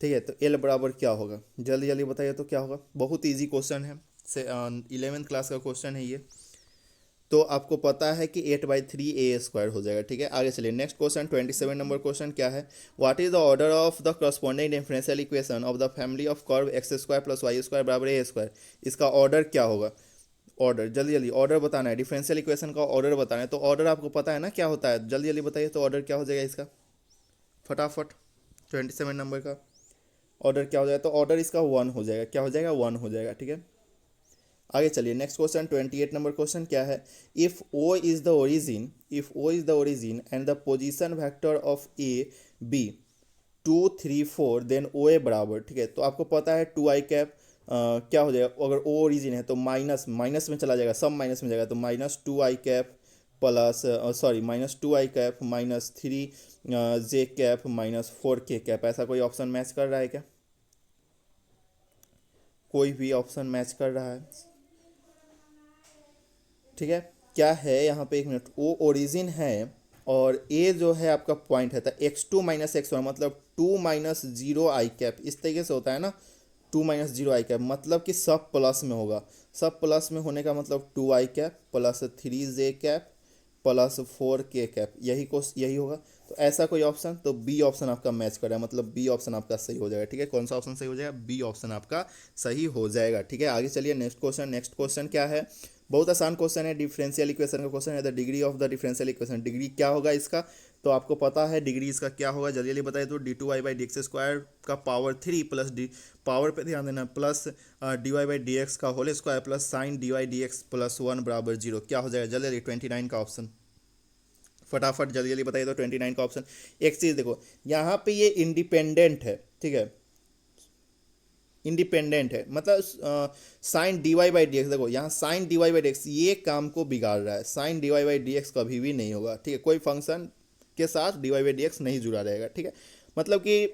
ठीक है। तो एल बराबर क्या होगा, जल्दी जल्दी बताइए तो क्या होगा। बहुत इजी क्वेश्चन है, से 11th क्लास का क्वेश्चन है ये। तो आपको पता है कि 8/3 ए स्क्वायर हो जाएगा, ठीक है। आगे चलिए नेक्स्ट क्वेश्चन 27 नंबर क्वेश्चन क्या है। What is the order of the corresponding differential equation of the family of curve x square plus y square बराबर ए स्क्वायर। इसका ऑर्डर क्या होगा, ऑर्डर जल्दी जल्दी ऑर्डर बताना है, डिफरेंशियल इक्वेशन का ऑर्डर बताना है। तो ऑर्डर आपको पता है ना क्या होता है, जल्दी जल्दी बताइए तो ऑर्डर क्या हो जाएगा इसका, फटाफट। 27 नंबर का ऑर्डर क्या हो जाएगा, तो ऑर्डर इसका 1 हो जाएगा, क्या हो जाएगा, 1 हो जाएगा, ठीक है। आगे चलिए नेक्स्ट क्वेश्चन 28 नंबर क्वेश्चन क्या है। If O is the origin and the position vector of A B 2 3 4 then O A बराबर, ठीक है। तो आपको पता है 2i कैप क्या हो जाएगा, अगर ओ ओरिजिन है तो माइनस माइनस में चला जाएगा, सब माइनस में जाएगा, तो -2i cap plus -2i cap -3j cap -4k cap. ऐसा कोई ऑप्शन मैच कर रहा है क्या, कोई भी ऑप्शन मैच कर रहा है, ठीक है। क्या है यहाँ पे, एक मिनट, ओ ओरिजिन है और ए जो है आपका पॉइंट है, तो x2 - x1 मतलब 2 - 0i कैप, इस तरीके से होता है ना, 2 - 0i कैप, मतलब कि सब प्लस में होगा। सब प्लस में होने का मतलब 2i cap plus 3j cap plus 4k cap, यही होगा। तो ऐसा कोई ऑप्शन, तो बी ऑप्शन आपका मैच कर रहा है, मतलब बी ऑप्शन आपका सही हो जाएगा, ठीक है। कौन सा ऑप्शन सही हो जाएगा, बी ऑप्शन आपका सही हो जाएगा, ठीक है। आगे चलिए नेक्स्ट क्वेश्चन क्या है। बहुत आसान क्वेश्चन है, डिफरेंशियल इक्वेशन का क्वेश्चन है। The degree of the differential equation, degree क्या होगा इसका, तो आपको पता है डिग्री इसका क्या होगा, जल्दी जल्दी बताइए तो d2y/dx² का पावर 3 प्लस डी, पावर पे ध्यान देना, प्लस dy/dx का whole square plus sine dy/dx plus 1 बराबर 0, क्या हो जाएगा, जल्दी जल्दी 29 का ऑप्शन, फटाफट जल्दी जल्दी बताइए तो 29 का ऑप्शन। एक चीज़ देखो, यहाँ पे ये इंडिपेंडेंट है, ठीक है, इंडिपेंडेंट है, मतलब साइन dy/dx, देखो यहाँ साइन dy/dx ये काम को बिगाड़ रहा है, साइन dy/dx कभी भी नहीं होगा, ठीक है। कोई फंक्शन के साथ dy/dx नहीं जुड़ा रहेगा, ठीक है। मतलब कि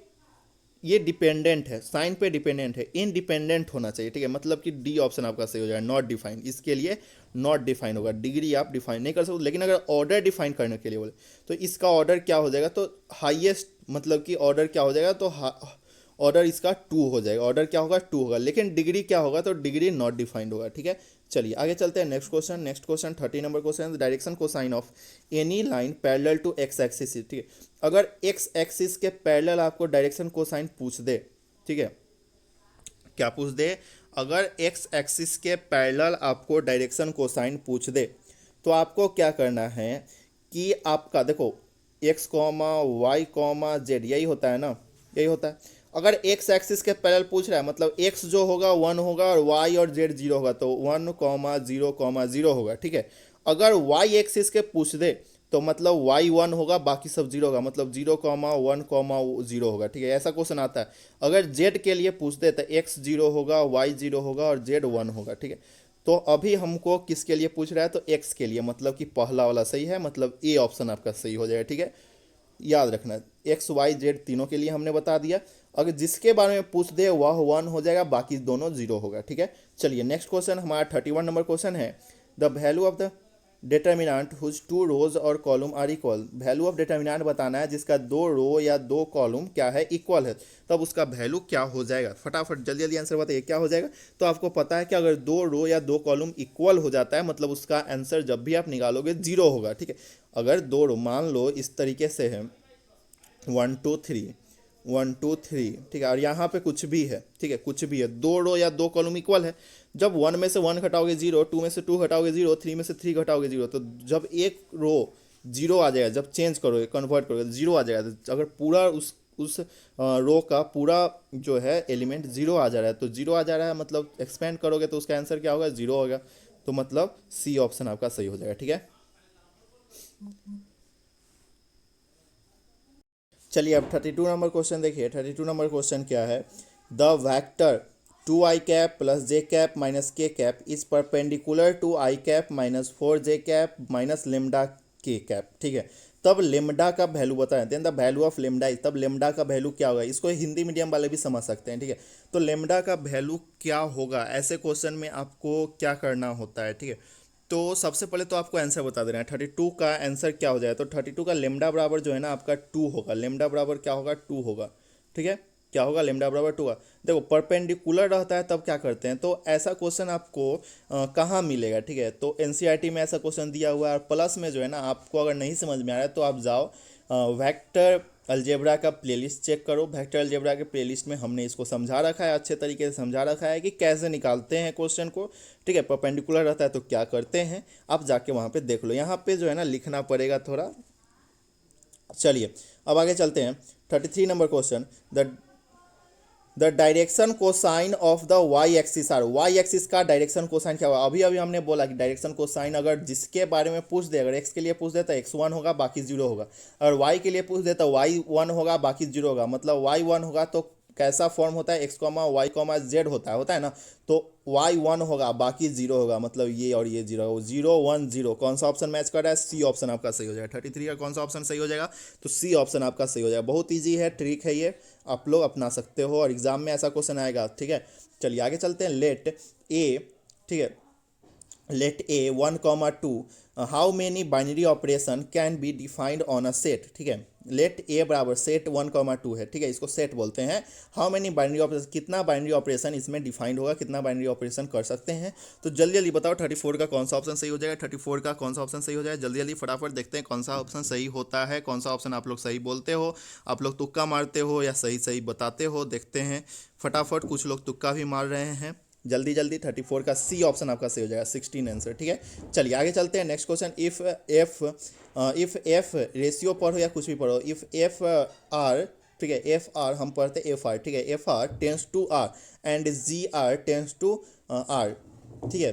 ये डिपेंडेंट है, साइन पे डिपेंडेंट है, इनडिपेंडेंट होना चाहिए, ठीक है। मतलब कि डी ऑप्शन आपका सही हो जाएगा, नॉट डिफाइन, इसके लिए नॉट डिफाइन होगा। डिग्री आप डिफाइन नहीं कर सकते, लेकिन अगर ऑर्डर डिफाइन करने के लिए बोले तो इसका ऑर्डर क्या हो जाएगा, तो हाईएस्ट, मतलब कि ऑर्डर क्या हो जाएगा, तो ऑर्डर इसका 2 हो जाएगा, ऑर्डर क्या होगा, 2 होगा, लेकिन डिग्री क्या होगा, तो डिग्री नॉट डिफाइंड होगा, ठीक है। चलिए आगे चलते हैं next question 30 number question. Direction cosine of any line parallel to x axis, ठीक है। अगर एक्स एक्सिस के पैरेलल आपको डायरेक्शन कोसाइन पूछ दे, ठीक है, क्या पूछ दे, अगर एक्स एक्सिस के पैरेलल आपको डायरेक्शन कोसाइन पूछ दे तो आपको क्या करना है कि आपका देखो x, y, z, यही होता है ना, यही होता है। अगर x एक्सिस के पैरेलल पूछ रहा है मतलब x जो होगा 1 होगा और y और z 0 होगा, तो 1, 0, 0 होगा, ठीक है। अगर y एक्सिस के पूछ दे तो मतलब y 1 होगा, बाकी सब 0 होगा, मतलब 0, 1, 0 होगा, ठीक है। ऐसा क्वेश्चन आता है। अगर z के लिए पूछ दे तो x 0 होगा, y 0 होगा और z 1 होगा, ठीक है। तो अभी हमको किसके लिए पूछ रहा है, तो x के लिए, मतलब कि पहला वाला सही है, मतलब ए ऑप्शन आपका सही हो जाएगा, ठीक है। याद रखना, एक्स वाई जेड तीनों के लिए हमने बता दिया। अगर जिसके बारे में पूछ दे वह 1 हो जाएगा, बाकी दोनों 0 होगा, ठीक है। चलिए नेक्स्ट क्वेश्चन हमारा 31 नंबर क्वेश्चन है। The value of the determinant whose 2 rows और column are equal, value of determinant बताना है जिसका 2 रो या 2 कॉलम क्या है, इक्वल है, तब उसका वैल्यू क्या हो जाएगा। फटाफट जल्दी जल्दी आंसर बताइए क्या हो जाएगा। तो आपको पता है कि अगर 2 रो या 2 कॉलम इक्वल हो जाता है मतलब उसका आंसर जब भी आप निकालोगे 0 होगा, ठीक है। अगर 2 रो, मान लो इस तरीके से है 1 2 3 1 2 3, ठीक है, और यहाँ पे कुछ भी है, ठीक है, कुछ भी है, 2 रो या 2 कॉलम इक्वल है। जब 1 में से 1 घटाओगे 0, 2 में से 2 घटाओगे 0, 3 में से 3 घटाओगे 0, तो जब एक रो 0 आ जाएगा, जब चेंज करोगे कन्वर्ट करोगे 0 आ जाएगा। तो अगर पूरा उस रो का पूरा जो है एलिमेंट 0 आ जा रहा है, तो 0 आ जा रहा है मतलब एक्सपेंड करोगे तो उसका आंसर क्या होगा, 0 होगा। तो मतलब सी ऑप्शन आपका सही हो जाएगा, ठीक है। चलिए अब 32 नंबर क्वेश्चन देखिए। 32 नंबर क्वेश्चन क्या है। The vector 2i cap plus J cap minus K cap is perpendicular to I cap minus 4j cap minus lambda K cap, ठीक है। तब लेमडा का वैल्यू बताएं, then the value of lambda, तब lambda का value क्या होगा। इसको हिंदी मीडियम वाले भी समझ सकते हैं, ठीक है। तो लेमडा का वैल्यू क्या होगा, ऐसे क्वेश्चन में आपको क्या करना होता है, ठीक है। तो सबसे पहले तो आपको आंसर बता दे रहे हैं 32 का आंसर क्या हो जाएगा। तो 32 का लेमडा बराबर जो है ना आपका 2 होगा, लेमडा बराबर क्या होगा 2 होगा, ठीक है। क्या होगा लेमडा बराबर 2 का। देखो परपेंडिकुलर रहता है तब क्या करते हैं, तो ऐसा क्वेश्चन आपको कहाँ मिलेगा, ठीक है। तो एनसीईआरटी में ऐसा क्वेश्चन दिया हुआ है, और प्लस में जो है ना आपको अगर नहीं समझ में आ रहा है तो आप जाओ वेक्टर अलजेब्रा का प्लेलिस्ट चेक करो। वेक्टर अलजेब्रा के प्लेलिस्ट में हमने इसको समझा रखा है, अच्छे तरीके से समझा रखा है कि कैसे निकालते हैं क्वेश्चन को, ठीक है। परपेंडिकुलर रहता है तो क्या करते हैं, आप जाके वहाँ पे देख लो। यहाँ पे जो है ना लिखना पड़ेगा थोड़ा। चलिए अब आगे चलते हैं। 33 number question, the direction cosine of the y axis are. Y axis का डायरेक्शन कोसाइन क्या होगा, अभी अभी हमने बोला कि डायरेक्शन कोसाइन अगर जिसके बारे में पूछ दे, अगर एक्स के लिए पूछ दे तो x1 होगा बाकी 0 होगा, अगर वाई के लिए पूछ दे तो y1 होगा बाकी 0 होगा। मतलब y1 होगा तो कैसा फॉर्म होता है, x, y, z होता है ना। तो y1 होगा बाकी 0 होगा, मतलब ये और ये 0 होगा, 0 1 0। कौन सा ऑप्शन मैच कर रहा है, सी ऑप्शन आपका सही हो जाएगा। 33 का कौन सा ऑप्शन सही हो जाएगा, तो सी ऑप्शन आपका सही हो जाएगा। बहुत ईजी है, ट्रिक है ये, आप लोग अपना सकते हो और एग्जाम में ऐसा क्वेश्चन आएगा, ठीक है। चलिए आगे चलते हैं। लेट ए, ठीक है, let A 1, 2 how many binary operation can be defined on a set, ठीक है। लेट ए बराबर सेट 1, 2 है, ठीक है, इसको सेट बोलते हैं। हाउ मेनी बाइनरी ऑपरेशन, कितना बाइनरी ऑपरेशन इसमें डिफाइंड होगा, कितना बाइनरी ऑपरेशन कर सकते हैं। तो जल्दी जल्दी बताओ 34 का कौन सा ऑप्शन सही हो जाएगा, 34 का कौन सा ऑप्शन सही हो जाएगा, जल्दी जल्दी फटाफट देखते हैं कौन सा ऑप्शन सही होता है, कौन सा ऑप्शन आप लोग सही बोलते हो, आप लोग तुक्का मारते हो या सही सही बताते हो, देखते हैं फटाफट। कुछ लोग तुक्का भी मार रहे हैं, जल्दी जल्दी। 34 का सी ऑप्शन आपका सही हो जाएगा, 16 आंसर, ठीक है। चलिए आगे चलते हैं। Next question, if F ratio पढ़ो या कुछ भी पढ़ो, इफ एफ आर, ठीक है, एफ आर हम पढ़ते एफ आर, ठीक है, f R tends to R and g R tends to R, ठीक है,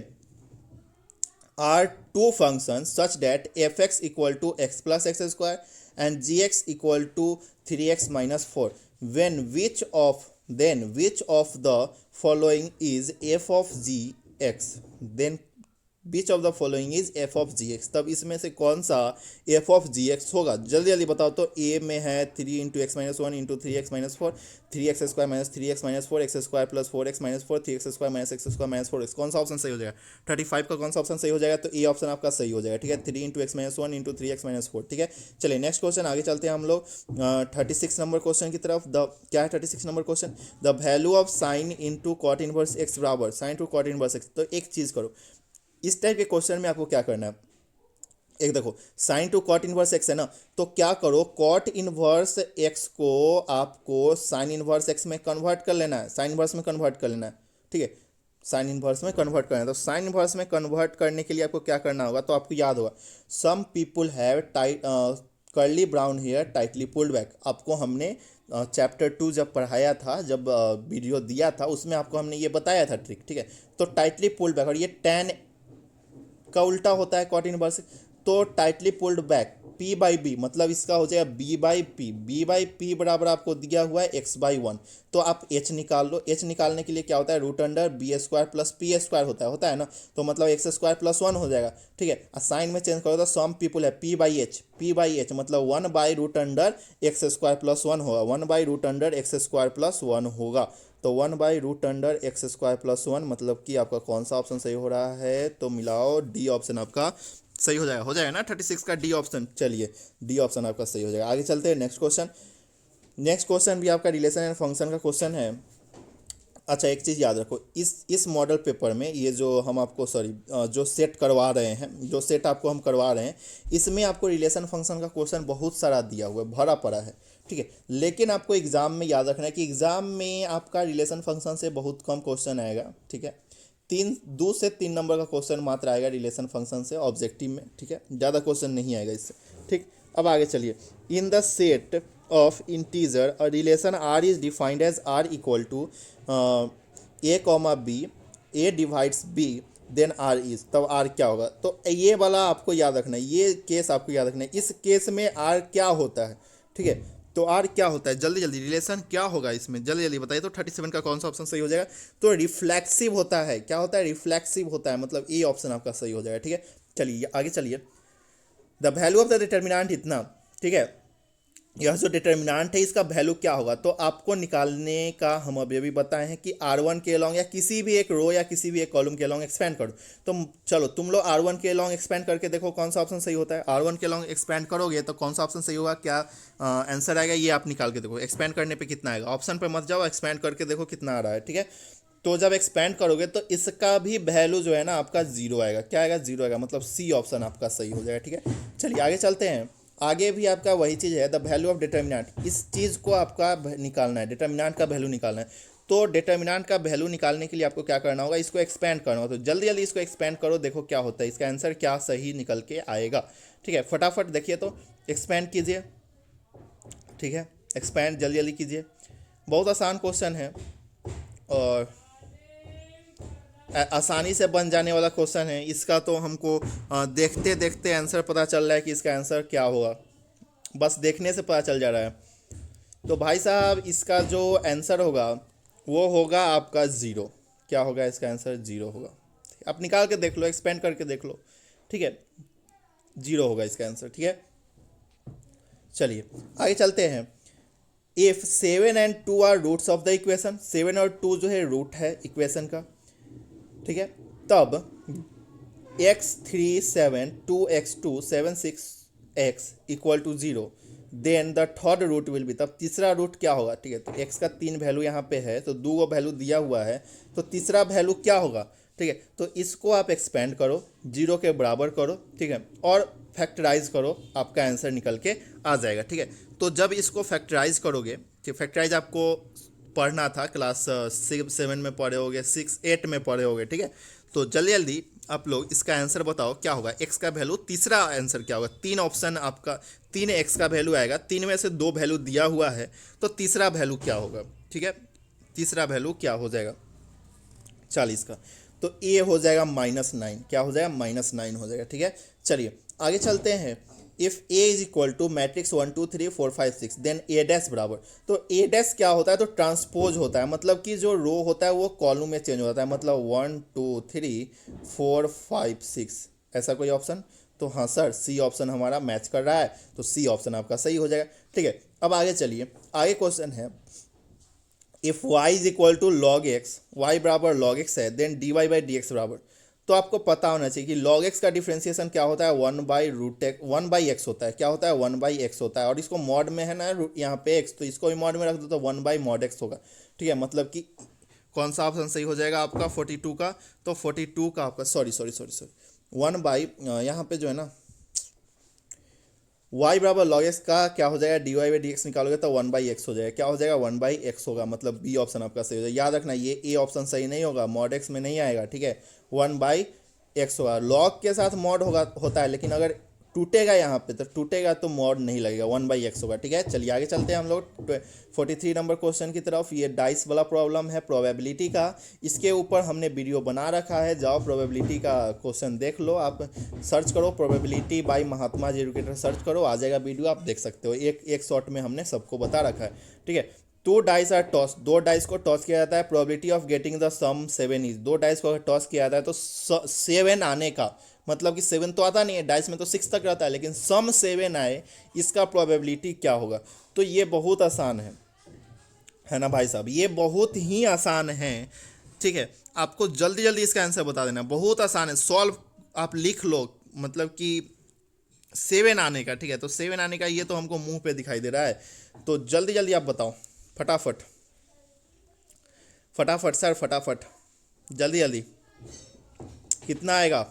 are two functions such that fx equal to x plus x square and gx equal to 3x minus 4, when which of the following is f of gx, then which of the following is f of g x. तब इसमें से कौन सा F of g x होगा, जल्दी जल्दी बताओ। तो ए में है 3 into x minus 1 into 3x minus 4, 3x square minus 3x minus 4, x square plus 4x minus 4, 3x square minus x square minus 4x। कौन सा ऑप्शन सही हो जाएगा, 35 का कौन सा ऑप्शन सही हो जाएगा, तो ए ऑप्शन आपका सही हो जाएगा, ठीक है। 3 into x minus 1 into 3x minus 4, ठीक है। चलिए नेक्स्ट क्वेश्चन आगे चलते हैं हम लोग 36 नंबर क्वेश्चन की तरफ। द क्या है 36 number question, the value of sine into cot inverse x बराबर sine two cot inverse x. तो एक चीज़ करो, इस टाइप के क्वेश्चन में आपको क्या करना है, एक देखो sine two cot inverse x है ना, तो क्या करो कॉट इनवर्स एक्स को आपको साइन इनवर्स एक्स में कन्वर्ट कर लेना है, साइन इनवर्स में कन्वर्ट कर लेना है, ठीक है। साइन इनवर्स में कन्वर्ट करना है, तो साइन इनवर्स में कन्वर्ट करने के लिए आपको क्या करना होगा, तो आपको याद होगा some people have tight curly brown hair tightly pulled back. आपको हमने चैप्टर 2 जब पढ़ाया था, जब वीडियो दिया था उसमें आपको हमने ये बताया था ट्रिक, ठीक है। तो टाइटली पुल्ड बैक, और ये टैन का उल्टा होता है कॉट इनवर्स, तो tightly pulled back p by B, मतलब इसका हो जाएगा b by P, b by P बराबर आपको दिया हुआ है x बाई 1। तो आप h निकाल लो, h निकालने के लिए क्या होता है, root under B square plus P square होता है ना, तो मतलब एक्स स्क्वायर प्लस 1 हो जाएगा, ठीक है। साइन में चेंज करो तो सम पीपुल है p बाई एच मतलब 1 by root under x square plus 1 होगा, 1 by root under x square plus 1 होगा। तो 1 by root under x square plus 1, मतलब कि आपका कौन सा ऑप्शन सही हो रहा है, तो मिलाओ डी ऑप्शन आपका सही हो जाएगा ना 36 का डी ऑप्शन। चलिए डी ऑप्शन आपका सही हो जाएगा। आगे चलते हैं नेक्स्ट क्वेश्चन। नेक्स्ट क्वेश्चन भी आपका रिलेशन एंड फंक्शन का क्वेश्चन है। अच्छा एक चीज़ याद रखो, इस मॉडल पेपर में ये जो हम आपको जो सेट करवा रहे हैं, जो सेट आपको हम करवा रहे हैं, इसमें आपको रिलेशन फंक्शन का क्वेश्चन बहुत सारा दिया हुआ है, भरा पड़ा है, ठीक है। लेकिन आपको एग्जाम में याद रखना है कि एग्जाम में आपका रिलेशन फंक्शन से बहुत कम क्वेश्चन आएगा, ठीक है। 2 से 3 नंबर का क्वेश्चन मात्र आएगा रिलेशन फंक्शन से ऑब्जेक्टिव में, ठीक है, ज़्यादा क्वेश्चन नहीं आएगा इससे, ठीक। अब आगे चलिए, in the set of integer a relation R is defined as R equal to A comma B, A divides B, then R is, तब आर क्या होगा। तो ये वाला आपको याद रखना है, ये केस आपको याद रखना है। इस केस में आर क्या होता है, ठीक है, तो आर क्या होता है, जल्दी जल्दी रिलेशन क्या होगा इसमें, जल्दी जल्दी बताइए। तो 37 का कौन सा ऑप्शन सही हो जाएगा, तो रिफ्लेक्सिव होता है। क्या होता है, रिफ्लेक्सिव होता है, मतलब ए ऑप्शन आपका सही हो जाएगा, ठीक है। चलिए आगे चलिए, the value of the determinant इतना, ठीक है, यह जो डिटर्मिनेंट है इसका वैल्यू क्या होगा, तो आपको निकालने का हम अभी अभी बताए हैं कि R1 के अलॉन्ग या किसी भी एक रो या किसी भी एक कॉलम के अलॉन्ग एक्सपेंड करो। तो चलो तुम लोग R1 के अलॉन्ग एक्सपेंड करके देखो कौन सा ऑप्शन सही होता है। R1 के अलॉन्ग एक्सपेंड करोगे तो कौन सा ऑप्शन सही होगा, क्या आंसर आएगा ये आप निकाल के देखो। एक्सपेंड करने पर कितना आएगा, ऑप्शन पर मत जाओ, एक्सपेंड करके देखो कितना आ रहा है, ठीक है। तो जब एक्सपेंड करोगे तो इसका भी वैल्यू जो है ना आपका जीरो आएगा। क्या आएगा, जीरो आएगा, मतलब सी ऑप्शन आपका सही हो जाएगा, ठीक है। चलिए आगे चलते हैं। आगे भी आपका वही चीज़ है, द वैल्यू ऑफ डिटर्मिनेंट। इस चीज़ को आपका निकालना है, डिटर्मिनेंट का वैल्यू निकालना है। तो डिटर्मिनेंट का वैल्यू निकालने के लिए आपको क्या करना होगा, इसको एक्सपेंड करना होगा। तो जल्दी जल्दी इसको एक्सपेंड करो, देखो क्या होता है, इसका आंसर क्या सही निकल के आएगा, ठीक है। फटाफट देखिए, तो एक्सपेंड कीजिए, ठीक है, एक्सपेंड जल्दी जल्दी कीजिए। बहुत आसान क्वेश्चन है और आसानी से बन जाने वाला क्वेश्चन है। इसका तो हमको देखते देखते आंसर पता चल रहा है कि इसका आंसर क्या होगा, बस देखने से पता चल जा रहा है। तो भाई साहब इसका जो आंसर होगा वो होगा आपका ज़ीरो। क्या होगा इसका आंसर, ज़ीरो होगा। आप निकाल के देख लो, एक्सपेंड करके देख लो, ठीक है, ज़ीरो होगा इसका आंसर, ठीक है। चलिए आगे चलते हैं। If 7 and 2 are roots of the equation, 7 और 2 जो है रूट है इक्वेशन का, ठीक है। तब x3 7 2x2 7 6x equal to 0, then the third root will be, तब तीसरा रूट क्या होगा, ठीक है। तो x का 3 वैल्यू यहाँ पे है, तो 2 को वैल्यू दिया हुआ है, तो तीसरा वैल्यू क्या होगा, ठीक है। तो इसको आप एक्सपेंड करो, 0 के बराबर करो, ठीक है, और फैक्टराइज करो, आपका आंसर निकल के आ जाएगा, ठीक है। तो जब इसको फैक्टराइज करोगे, ठीक, फैक्टराइज आपको पढ़ना था, क्लास 6 7 में पढ़े होगे, 6 8 में पढ़े होगे, ठीक है। तो जल्दी जल्दी आप लोग इसका आंसर बताओ क्या होगा। एक्स का वैल्यू, तीसरा आंसर क्या होगा, 3 ऑप्शन आपका, 3 एक्स का वैल्यू आएगा, 3 में से 2 वैल्यू दिया हुआ है, तो तीसरा वैल्यू क्या होगा, ठीक है। तीसरा वैल्यू क्या हो जाएगा 40 का, तो ए हो जाएगा -9। क्या हो जाएगा, -9 हो जाएगा, ठीक है। चलिए आगे चलते हैं। If A is equal to matrix 1 2 3 4 5 6 then A dash बराबर, तो ए डैश क्या होता है, तो ट्रांसपोज होता है, मतलब कि जो रो होता है वो कॉलम में चेंज हो जाता है, मतलब 1 2 3 4 5 6, ऐसा कोई ऑप्शन। तो हाँ सर, सी ऑप्शन हमारा मैच कर रहा है, तो सी ऑप्शन आपका सही हो जाएगा, ठीक है। अब आगे चलिए, आगे क्वेश्चन है। If y is equal to log x, y बराबर लॉग एक्स है, then d y by d x बराबर, तो आपको पता होना चाहिए कि log x का डिफ्रेंसिएशन क्या होता है, 1/√x होता है। क्या होता है, 1/x होता है, और इसको मॉड में है ना यहाँ पे x, तो इसको भी मॉड में रख दो तो 1/mod x होगा, ठीक है। मतलब कि कौन सा ऑप्शन सही हो जाएगा आपका 42 का, तो 42 का आपका, सॉरी सॉरी सॉरी सॉरी 1 यहाँ पे जो है ना y बराबर log x का क्या हो जाएगा, dy बाई डी एक्स निकालोगे तो 1/x हो जाएगा। क्या हो जाएगा, 1/x होगा, मतलब बी ऑप्शन आपका सही हो जाएगा। याद रखना ये ए ऑप्शन सही नहीं होगा, मॉड x में नहीं आएगा, ठीक है। 1/x होगा, लॉग के साथ मॉड होता है, लेकिन अगर टूटेगा यहाँ पे तो टूटेगा तो मॉड नहीं लगेगा, 1/x होगा, ठीक है। चलिए आगे चलते हैं हम लोग 43 नंबर क्वेश्चन की तरफ। ये डाइस वाला प्रॉब्लम है प्रोबेबिलिटी का, इसके ऊपर हमने वीडियो बना रखा है, जाओ प्रोबेबिलिटी का क्वेश्चन देख लो। आप सर्च करो प्रोबेबिलिटी बाय महात्मा जी एजुकेटर, सर्च करो, आ जाएगा वीडियो, आप देख सकते हो। एक शॉट में हमने सबको बता रखा है, ठीक है। 2 डाइस आर टॉस, 2 डाइस को टॉस किया जाता है, probability of getting the sum 7 is, 2 dice को अगर टॉस किया जाता है तो 7 आने का, मतलब कि 7 तो आता नहीं है, डाइस में तो 6 तक रहता है, लेकिन सम 7 आए, इसका प्रोबेबिलिटी क्या होगा। तो ये बहुत आसान है ना भाई साहब, ये बहुत ही आसान है, ठीक है। आपको जल्दी जल्दी इसका आंसर बता देना, बहुत आसान है, सॉल्व आप लिख लो, मतलब कि 7 आने का, ठीक है। तो 7 आने का ये तो हमको मुंह पे दिखाई दे रहा है, तो जल्दी जल्दी आप बताओ, फटाफट फटाफट सर, फटाफट जल्दी जल्दी, कितना आएगा,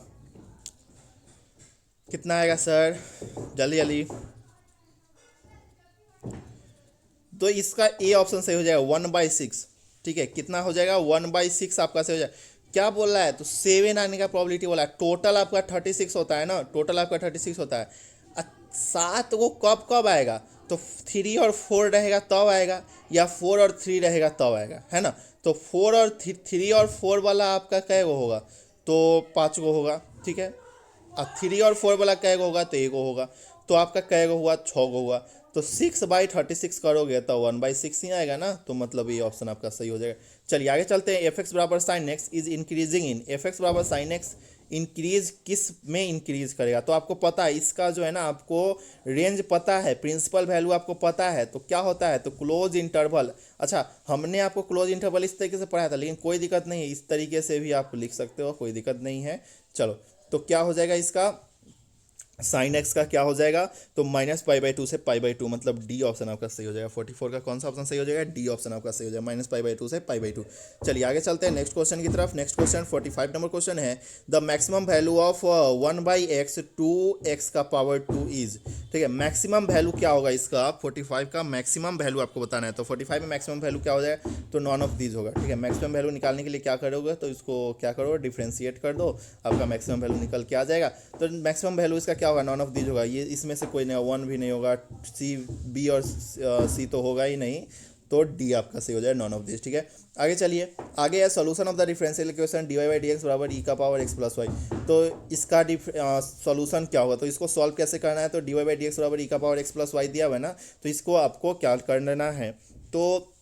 कितना आएगा सर, जल्दी जल्दी। तो इसका ए ऑप्शन सही हो जाएगा 1/6, ठीक है। कितना हो जाएगा, 1/6 आपका सही हो जाएगा। क्या बोल रहा है, तो 7 आने का प्रोबेबिलिटी बोला है, टोटल आपका 36 होता है ना, टोटल आपका 36 होता है। 7 वो कब कब आएगा, तो 3 और 4 रहेगा तब आएगा, या 4 और 3 रहेगा तब आएगा, है ना। तो 4 और 3 और 4 वाला आपका कै गो होगा, तो 5 गो होगा, ठीक है। और 3 और 4 वाला कै गो होगा, तो 1 गो होगा, तो आपका कै गो हुआ, 6 गो हुआ। तो 6/36 करोगे तो 1/6 ही आएगा ना, तो मतलब ये ऑप्शन आपका सही हो जाएगा। चलिए आगे चलते हैं। एफ एक्स बराबर sine x is increasing in, F x बराबर साइन एक्स इंक्रीज किस में इंक्रीज करेगा। तो आपको पता है इसका जो है ना, आपको रेंज पता है, प्रिंसिपल वैल्यू आपको पता है, तो क्या होता है, तो क्लोज इंटरवल। अच्छा, हमने आपको क्लोज इंटरवल इस तरीके से पढ़ाया था, लेकिन कोई दिक्कत नहीं है, इस तरीके से भी आप लिख सकते हो, कोई दिक्कत नहीं है। चलो, तो क्या हो जाएगा इसका साइन एक्स का क्या हो जाएगा, तो -π/2 से π/2, मतलब डी ऑप्शन आपका सही हो जाएगा। 44 का कौन सा ऑप्शन सही हो जाएगा, डी ऑप्शन आपका सही हो जाएगा, -π/2 से π/2। चलिए आगे चलते हैं नेक्स्ट क्वेश्चन की तरफ। नेक्स्ट क्वेश्चन 45 नंबर क्वेश्चन है, the maximum value of 1/x 2x का पावर 2 इज। ठीक है, मैक्सिमम वैल्यू क्या होगा इसका, 45 का मैक्सिमम वैल्यू आपको बताना है। तो 45 में मैक्सिमम वैल्यू क्या हो जाएगा, तो नॉन ऑफ दीज होगा। ठीक है, मैक्सिमम वैल्यू निकालने के लिए क्या करोगे, तो इसको क्या करो, डिफ्रेंशिएट कर दो, आपका मैक्सिमम वैल्यू निकल के आ जाएगा। तो मैक्सिमम वैल्यू इसका क्या होगा, नॉन ऑफ दीज होगा। ये इसमें से कोई नहीं, 1 भी नहीं होगा, सी बी और सी तो होगा ही नहीं, तो डी आपका सही हो जाए, नॉन ऑफ दिस। ठीक है, आगे चलिए, आगे है solution of the differential equation dy/dx बराबर e का पावर x प्लस वाई। तो इसका सोल्यूशन क्या होगा, तो इसको सॉल्व कैसे करना है, तो dy/dx बराबर e का पावर x प्लस वाई दिया हुआ है ना, तो इसको आपको क्या करना है, तो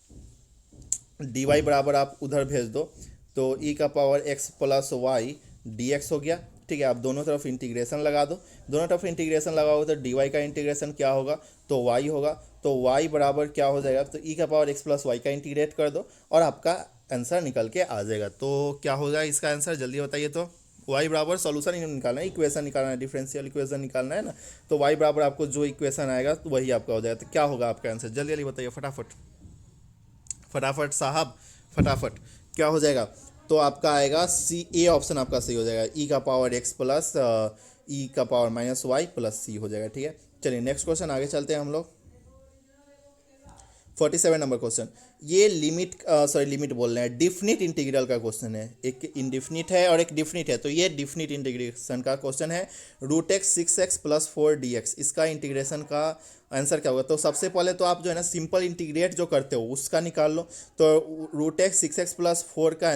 dy बराबर आप उधर भेज दो, तो e का power x plus y dx हो गया। ठीक है, आप दोनों तरफ इंटीग्रेशन लगा दो, दोनों तरफ इंटीग्रेशन लगाओगे तो dy का इंटीग्रेशन क्या होगा, तो y होगा। तो y बराबर क्या हो जाएगा, तो e का पावर x प्लस वाई का इंटीग्रेट कर दो और आपका आंसर निकल के आ जाएगा। तो क्या हो जाएगा इसका आंसर, जल्दी बताइए। तो y बराबर सोल्यूशन निकालना है, इक्वेशन निकालना है, डिफरेंशियल इक्वेशन निकालना है ना, तो y बराबर आपको जो इक्वेशन आएगा तो वही आपका हो जाएगा। तो क्या होगा आपका आंसर, जल्दी जल्दी बताइए, फटाफट फटाफट साहब फटाफट, क्या हो जाएगा, तो आपका आएगा सी, ए ऑप्शन आपका सही हो जाएगा, ई का पावर एक्स प्लस ई का पावर माइनस वाई प्लस सी हो जाएगा। ठीक है, चलिए नेक्स्ट क्वेश्चन आगे चलते हैं हम लोग। 47 नंबर क्वेश्चन, ये लिमिट लिमिट बोल रहे हैं, डिफिनिट इंटीग्रल का क्वेश्चन है, एक इनडिफिनिट है और एक डिफिनिट है। तो ये डिफिनिट इंटीग्रेशन का क्वेश्चन है, √x 6x प्लस 4dx, इसका इंटीग्रेशन का आंसर क्या होगा। तो सबसे पहले तो आप जो है ना सिंपल इंटीग्रेट जो करते हो उसका निकाल लो, तो √x 6x प्लस 4 का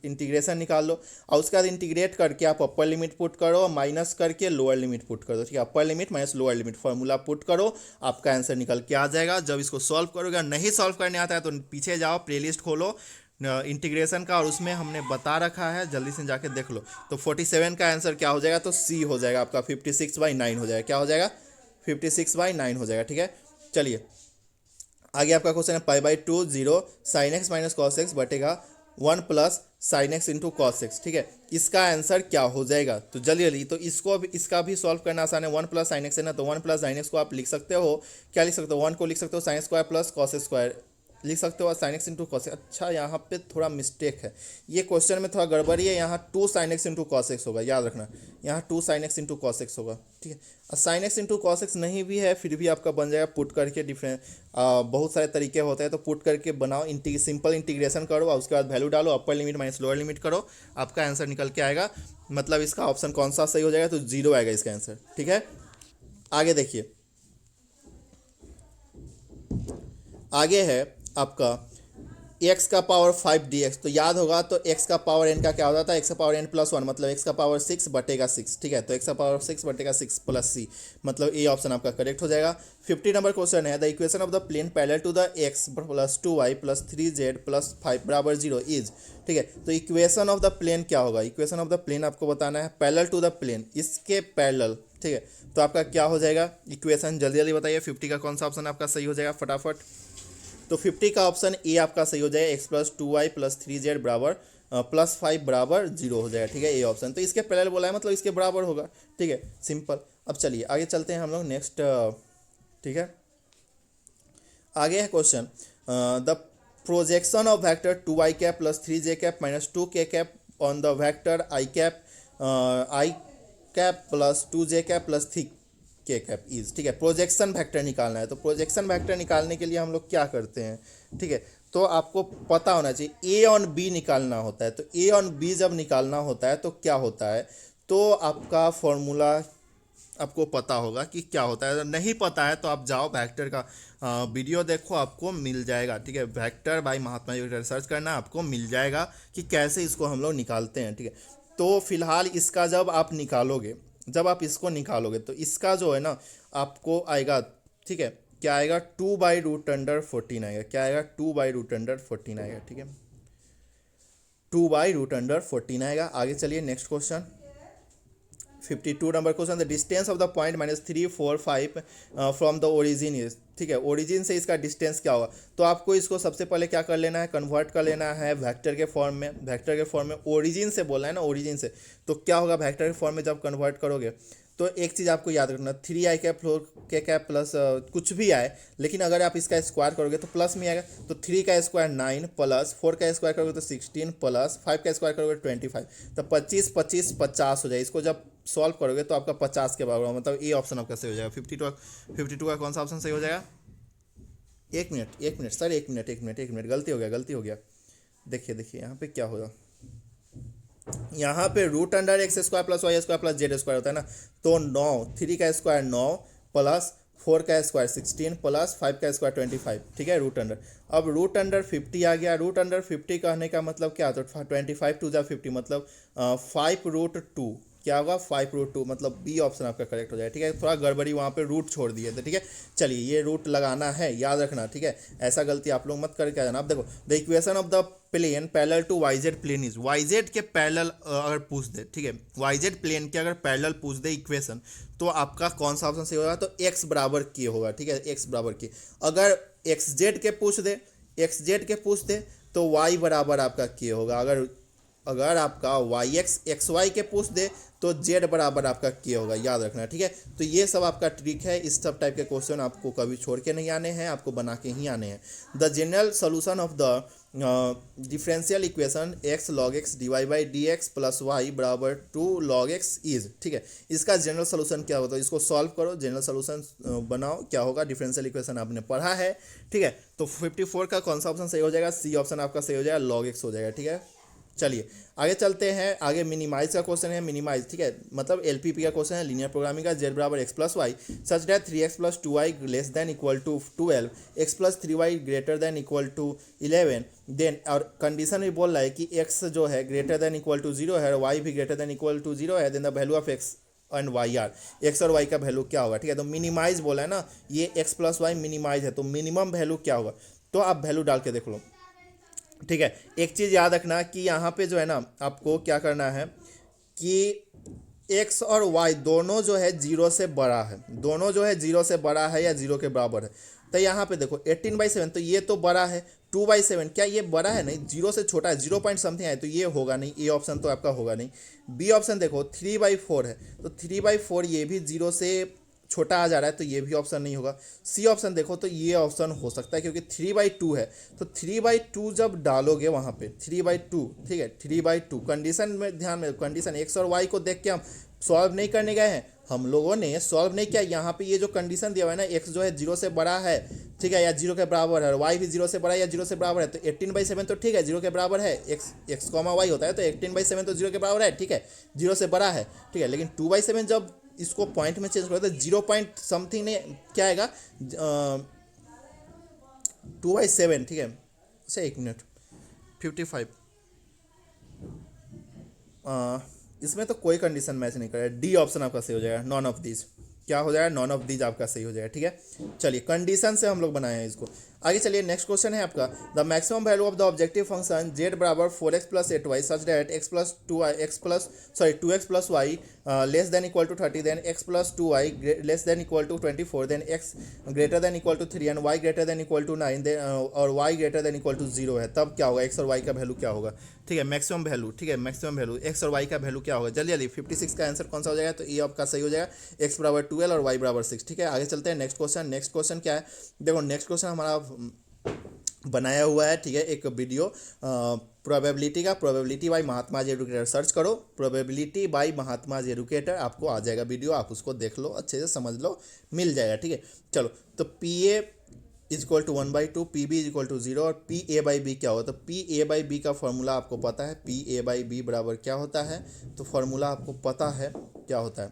इंटीग्रेशन निकाल लो, और उसके बाद इंटीग्रेट करके आप अपर लिमिट पुट करो, माइनस करके लोअर लिमिट पुट कर दो। ठीक है, upper limit minus lower limit formula put करो, आपका आंसर निकल के आ जाएगा। जब इसको सॉल्व करोगे, नहीं सॉल्व करने आता है तो पीछे जाओ, प्लेलिस्ट खोलो इंटीग्रेशन का, और उसमें हमने बता रखा है, जल्दी से जाके देख लो। तो 47 का आंसर क्या हो जाएगा, तो सी हो जाएगा आपका, 56/9 हो जाएगा। क्या हो जाएगा, 56/9 हो जाएगा। ठीक है, चलिए आगे आपका क्वेश्चन है, π/2 0 sine x minus cos x बटेगा 1 plus sine x into cos x. ठीक है, इसका आंसर क्या हो जाएगा, तो जल्दी जल्दी, तो इसका भी सॉल्व करना आसान है। 1 प्लस साइन एक्स है ना, तो 1 प्लस साइन एक्स को आप लिख सकते हो, क्या लिख सकते हो, 1 को लिख सकते हो sine square plus cos square लिख सकते हो, साइन एक्स इंटू कॉस। अच्छा, यहाँ पे थोड़ा मिस्टेक है, ये क्वेश्चन में थोड़ा गड़बड़ी है, यहाँ 2 sign x into cos x होगा, याद रखना, यहाँ 2 sign x into cos x होगा। ठीक है, और sign x into cos x नहीं भी है फिर भी आपका बन जाएगा पुट करके, डिफरेंट बहुत सारे तरीके होते हैं, तो पुट करके बनाओ, सिंपल इंटीग्रेशन करो और उसके बाद वैल्यू डालो, upper limit minus lower limit करो, आपका आंसर निकल के आएगा। मतलब इसका ऑप्शन कौन सा सही हो जाएगा, तो 0 आएगा इसका आंसर। ठीक है, आगे देखिए, आगे है आपका x का पावर 5dx। तो याद होगा, तो x का पावर n का क्या होता था, x का पावर n प्लस 1, मतलब x का पावर 6 बटेगा 6। ठीक है, तो x का पावर 6 बटेगा 6 प्लस c, मतलब ए ऑप्शन आपका करेक्ट हो जाएगा। 50 नंबर क्वेश्चन है, the equation of the plane parallel to the x plus 2y plus 3z plus 5 बराबर 0 इज। ठीक है, तो इक्वेशन ऑफ द प्लेन क्या होगा, इक्वेशन ऑफ द प्लेन आपको बताना है, पैरेलल टू द प्लेन, इसके पैरेलल। ठीक है, तो आपका क्या हो जाएगा इक्वेशन, जल्दी जल्दी बताइए। 50 का कौन सा ऑप्शन आपका सही हो जाएगा, फटाफट। तो 50 का ऑप्शन ए आपका सही हो जाएगा, x plus 2y plus 3z बराबर प्लस 5 बराबर 0 हो जाएगा। ठीक है, ए ऑप्शन, तो इसके पैरेलल बोला है, मतलब इसके बराबर होगा। ठीक है, सिंपल। अब चलिए आगे चलते हैं हम लोग नेक्स्ट। ठीक है, आगे है question, the projection of vector 2y cap plus 3j cap minus 2k cap on the vector i cap plus 2j cap plus 3k cap is. ठीक है, प्रोजेक्शन वेक्टर निकालना है, तो प्रोजेक्शन वेक्टर निकालने के लिए हम लोग क्या करते हैं, ठीक है, तो आपको पता होना चाहिए, ए ऑन बी निकालना होता है। तो ए ऑन बी जब निकालना होता है तो क्या होता है, तो आपका फॉर्मूला आपको पता होगा कि क्या होता है। नहीं पता है तो आप जाओ वेक्टर का वीडियो देखो, आपको मिल जाएगा। ठीक है, vector by Mahatma ji search करना, आपको मिल जाएगा कि कैसे इसको हम लोग निकालते हैं। ठीक है, तो फिलहाल इसका जब आप निकालोगे, जब आप इसको निकालोगे तो इसका जो है ना आपको आएगा, ठीक है, क्या आएगा, 2/√14 आएगा। क्या आएगा, 2/√14 आएगा। ठीक है, 2/√14 आएगा। आगे चलिए next question 52 number question, the distance of the point -3, 4, 5 from the origin is, ठीक है, ओरिजिन से इसका डिस्टेंस क्या होगा। तो आपको इसको सबसे पहले क्या कर लेना है, कन्वर्ट कर लेना है वेक्टर के फॉर्म में। वेक्टर के फॉर्म में ओरिजिन से बोला है ना, ओरिजिन से, तो क्या होगा वेक्टर के फॉर्म में जब कन्वर्ट करोगे तो एक चीज़ आपको याद रखना, 3i cap 4k cap plus कुछ भी आए, लेकिन अगर आप इसका स्क्वायर करोगे तो प्लस में आएगा। तो 3 का स्क्वायर 9 प्लस 4 का स्क्वायर करोगे तो 16 प्लस 5 का स्क्वायर करोगे 25, तो 25 25 50 हो जाए। इसको जब सॉल्व करोगे तो आपका 50 के बराबर, मतलब ए ऑप्शन आपका सही हो जाएगा। 52 का कौन सा ऑप्शन सही हो जाएगा। एक मिनट सर, एक मिनट, गलती हो गया। देखिए यहाँ पे क्या होगा, यहाँ पे √(x² + y² + z² होता है ना, तो 9, 3 का स्क्वायर 9 प्लस 4 का स्क्वायर 16 प्लस 5 का स्क्वायर 25, ठीक है, √अंडर। अब √50 आ गया। √50 कहने का मतलब क्या, तो 25 2 × 50 मतलब 5√2, क्या होगा 5√2, मतलब बी ऑप्शन आपका करेक्ट हो जाएगा, ठीक है। थोड़ा गड़बड़ी वहाँ पे रूट छोड़ दिए थे, ठीक है। चलिए ये रूट लगाना है, याद रखना, ठीक है, ऐसा गलती आप लोग मत करके आ जाना। अब देखो, the equation of the plane parallel to YZ plane is, YZ के पैरेलल अगर पूछ दे, ठीक है, YZ प्लेन के अगर पैरेलल पूछ दे इक्वेशन, तो आपका कौन सा ऑप्शन सही होगा, तो x बराबर के होगा, ठीक है, x बराबर के। अगर XZ के पूछ दे तो y बराबर आपका के होगा। अगर आपका XY के पूछ दे तो Z बराबर आपका के होगा, याद रखना, ठीक है। तो ये सब आपका ट्रिक है, इस सब टाइप के क्वेश्चन आपको कभी छोड़ के नहीं आने हैं, आपको बना के ही आने हैं। The general solution of the differential equation x log x dy/dx + y बराबर 2 log x इज, ठीक है। इसका जनरल सोल्यूशन क्या होता है, इसको सॉल्व करो, जनरल सोल्यूशन बनाओ, क्या होगा, डिफरेंशियल इक्वेशन आपने पढ़ा है, ठीक है। तो 54 का कौन सा ऑप्शन सही हो जाएगा, सी ऑप्शन आपका सही हो जाएगा, log x हो जाएगा, ठीक है। चलिए आगे चलते हैं, आगे मिनिमाइज का क्वेश्चन है, मिनिमाइज, ठीक है, मतलब LPP का क्वेश्चन है, लीनियर प्रोग्रामिंग का। z बराबर x + y such that 3x + 2y <= 12, x + 3y <= 11, then और कंडीशन भी बोल रहा है कि x जो है <= 0 है और y भी <= 0 है, then the value of x and y are, x और वाई का वैल्यू क्या होगा, ठीक है। तो मिनिमाइज बोला है ना, ये x + y मिनिमाइज है, तो मिनिमम वैल्यू क्या होगा, तो आप वैल्यू डाल के देख लो, ठीक है। एक चीज़ याद रखना कि यहाँ पे जो है ना, आपको क्या करना है कि x और y दोनों जो है 0 से बड़ा है, दोनों जो है 0 से बड़ा है या 0 के बराबर है। तो यहाँ पे देखो 18/7, तो ये तो बड़ा है, 2/7 क्या ये बड़ा है, नहीं, 0 से छोटा है, 0 पॉइंट समथिंग है, तो ये होगा नहीं, ए ऑप्शन तो आपका होगा नहीं। बी ऑप्शन देखो 3/4 है, तो 3/4 ये भी 0 से छोटा आ जा रहा है, तो ये भी ऑप्शन नहीं होगा। सी ऑप्शन देखो तो ये ऑप्शन हो सकता है, क्योंकि 3/2 है, तो 3/2 जब डालोगे वहाँ पे 3/2, ठीक है, 3/2 कंडीशन में ध्यान में, कंडीशन एक्स और वाई को देख के हम सॉल्व नहीं करने गए हैं, हम लोगों ने सॉल्व नहीं किया। यहाँ पे ये जो कंडीशन दिया हुआ है ना, एक्स जो है 0 से बड़ा है, ठीक है, या 0 के बराबर है, वाई भी 0 से बड़ा है या 0 से बराबर है, तो 18/7 तो ठीक है 0 के बराबर है, एक्स कॉमा वाई होता है, तो 18/7 तो 0 के बराबर है, ठीक है, 0 से बड़ा है, ठीक है। लेकिन 2/7 जब इसको पॉइंट में चेंज करो तो 0 पॉइंट समथिंग ने क्या आएगा, 2/7, ठीक है। से एक मिनट 55, इसमें तो कोई कंडीशन मैच नहीं करे, डी ऑप्शन आपका सही हो जाएगा, नॉन ऑफ दीज, क्या हो जाएगा, नॉन ऑफ दीज आपका सही हो जाएगा, ठीक है। चलिए कंडीशन से हम लोग बनाए हैं इसको। आगे चलिए नेक्स्ट क्वेश्चन है आपका, the maximum value of the objective function z बराबर 4x + 8y such that 2x + y <= 30, then x + 2y <= 24, then x <= 3 and y <= 9, then और y <= 0 है, तब क्या होगा, x और y का वैल्यू क्या होगा, ठीक है, मैक्सिमम वैल्यू, ठीक है, मैक्सिमम वैल्यू x और y का वैल्यू क्या होगा, जल्दी जल्दी। 56 का आंसर कौन सा हो जाएगा, तो ये आपका सही हो जाएगा, x बराबर 12 और y बराबर 6, ठीक है। आगे चलते हैं नेक्स्ट क्वेश्चन। नेक्स्ट क्वेश्चन क्या है, देखो नेक्स्ट क्वेश्चन हमारा बनाया हुआ है, ठीक है, एक वीडियो प्रोबेबिलिटी का, प्रोबेबिलिटी बाय महात्मा जी एजुकेटर, सर्च करो प्रोबेबिलिटी बाय महात्मा जी एजुकेटर, आपको आ जाएगा वीडियो, आप उसको देख लो, अच्छे से समझ लो, मिल जाएगा, ठीक है। चलो, तो PA = 1/2, PB = 0 और PA/B क्या होता है, तो PA/B का फॉर्मूला आपको पता है, PA/B बराबर क्या होता है, तो फॉर्मूला आपको पता है क्या होता है,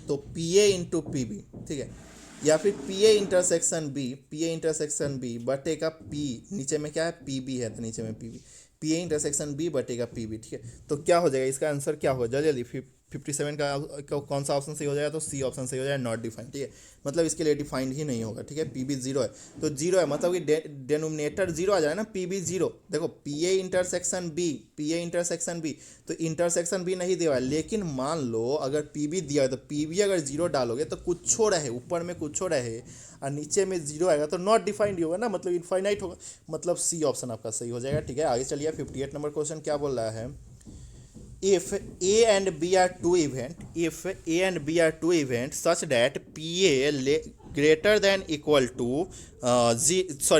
तो PA × PB, ठीक है, या फिर PA × B बटे का P, नीचे में क्या है PB है, तो नीचे में PB, P A intersection B बटेगा पी बी, ठीक है। तो क्या हो जाएगा, इसका आंसर क्या होगा, जल्दी जल्दी 57 का कौन सा ऑप्शन सही हो जाएगा, तो सी ऑप्शन सही हो जाएगा, नॉट डिफाइंड, ठीक है। मतलब इसके लिए डिफाइंड ही नहीं होगा, ठीक है। पी बी जीरो है तो जीरो है, मतलब कि डेनोमिनेटर जीरो आ जाए ना, पी बी जीरो। देखो P A intersection B, P A intersection B, तो इंटरसेक्शन बी नहीं दिया है, लेकिन मान लो अगर पी बी दिया है तो पी बी अगर जीरो डालोगे तो कुछ रहे, ऊपर में कुछ रहे और नीचे में जीरो आएगा तो नॉट डिफाइंड ही होगा ना, मतलब इनफाइनाइट होगा, मतलब सी ऑप्शन आपका सही हो जाएगा, ठीक है। आगे चलिए 58 नंबर क्वेश्चन क्या बोल रहा है, if A and B are two event, if A and B are two events such that PA greater than equal to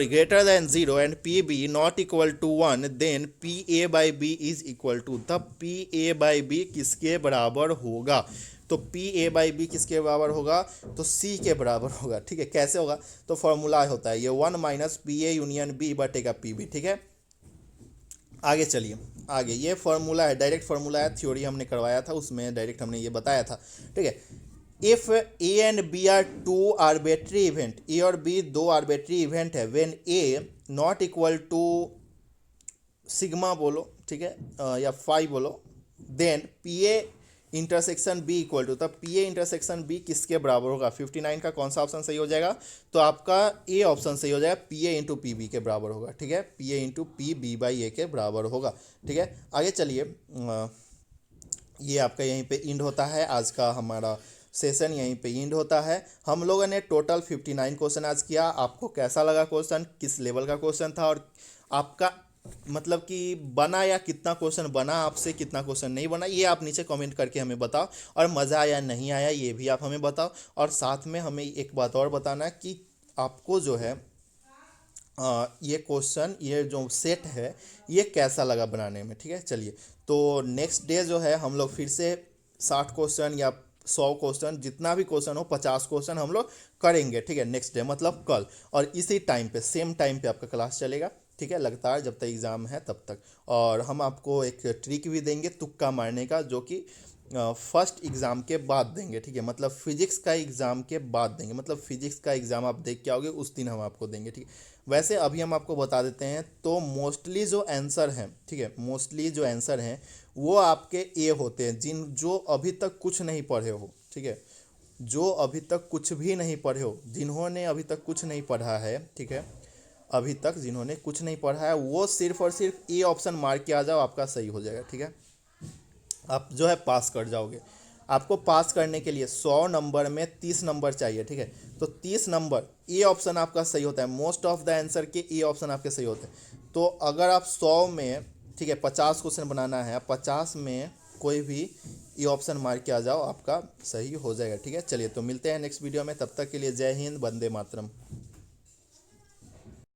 greater than 0 and PB not equal to 1, then PA by B is equal to, तब PA by B किसके बराबर होगा, तो PA by B किसके बराबर होगा, तो C के बराबर होगा, ठीक है। कैसे होगा, तो फॉर्मूला होता है ये 1 minus PA union B बटेगा PB, ठीक है। आगे चलिए, आगे ये फॉर्मूला है, डायरेक्ट फॉर्मूला है, थ्योरी हमने करवाया था उसमें डायरेक्ट हमने ये बताया था, ठीक है। If A and B are two arbitrary event, A और बी दो आर्बिट्री इवेंट है, when A not equal to sigma बोलो, ठीक है, या फाई बोलो, then P A intersection B equal to, तब पी ए इंटरसेक्शन बी किसके बराबर होगा, 59 का कौन सा ऑप्शन सही हो जाएगा, तो आपका ए ऑप्शन सही हो जाएगा, P A into P B के बराबर होगा, ठीक है। P A into P B by A के बराबर होगा, ठीक है। आगे चलिए, ये आपका यहीं पे इंड होता है, आज का हमारा सेशन यहीं पे इंड होता है। हम लोगों ने टोटल 59 क्वेश्चन आज किया। आपको कैसा लगा क्वेश्चन, किस लेवल का क्वेश्चन था, और आपका मतलब कि बना या कितना क्वेश्चन बना, आपसे कितना क्वेश्चन नहीं बना, ये आप नीचे कमेंट करके हमें बताओ, और मज़ा आया नहीं आया ये भी आप हमें बताओ। और साथ में हमें एक बात और बताना है कि आपको जो है ये क्वेश्चन, ये जो सेट है ये कैसा लगा बनाने में, ठीक है। चलिए, तो नेक्स्ट डे जो है हम लोग फिर से 60 क्वेश्चन या 100 क्वेश्चन, जितना भी क्वेश्चन हो 50 क्वेश्चन हम लोग करेंगे, ठीक है, नेक्स्ट डे मतलब कल, और इसी टाइम पे सेम टाइम पे आपका क्लास चलेगा, ठीक है, लगातार जब तक एग्ज़ाम है तब तक। और हम आपको एक ट्रिक भी देंगे तुक्का मारने का, जो कि फर्स्ट एग्ज़ाम के बाद देंगे, ठीक है, मतलब फिजिक्स का एग्ज़ाम के बाद देंगे, मतलब फिजिक्स का एग्ज़ाम आप देख के आओगे उस दिन हम आपको देंगे, ठीक है। वैसे अभी हम आपको बता देते हैं, तो मोस्टली जो आंसर हैं, ठीक है, मोस्टली जो आंसर हैं वो आपके ए होते हैं, जो अभी तक कुछ नहीं पढ़े हो, ठीक है, जो अभी तक कुछ भी नहीं पढ़े हो, जिन्होंने अभी तक कुछ नहीं पढ़ा है, ठीक है, अभी तक जिन्होंने कुछ नहीं पढ़ा है वो सिर्फ और सिर्फ ए ऑप्शन मार के आ जाओ, आपका सही हो जाएगा, ठीक है। आप जो है पास कर जाओगे। आपको पास करने के लिए 100 नंबर में 30 नंबर चाहिए, ठीक है, तो 30 नंबर ए ऑप्शन आपका सही होता है, मोस्ट ऑफ द आंसर के ए ऑप्शन आपके सही होते हैं। तो अगर आप 100 में, ठीक है, 50 क्वेश्चन बनाना है, 50 में कोई भी ए ऑप्शन मार के आ जाओ, आपका सही हो जाएगा, ठीक है। चलिए, तो मिलते हैं नेक्स्ट वीडियो में, तब तक के लिए जय हिंद, वंदे मातरम।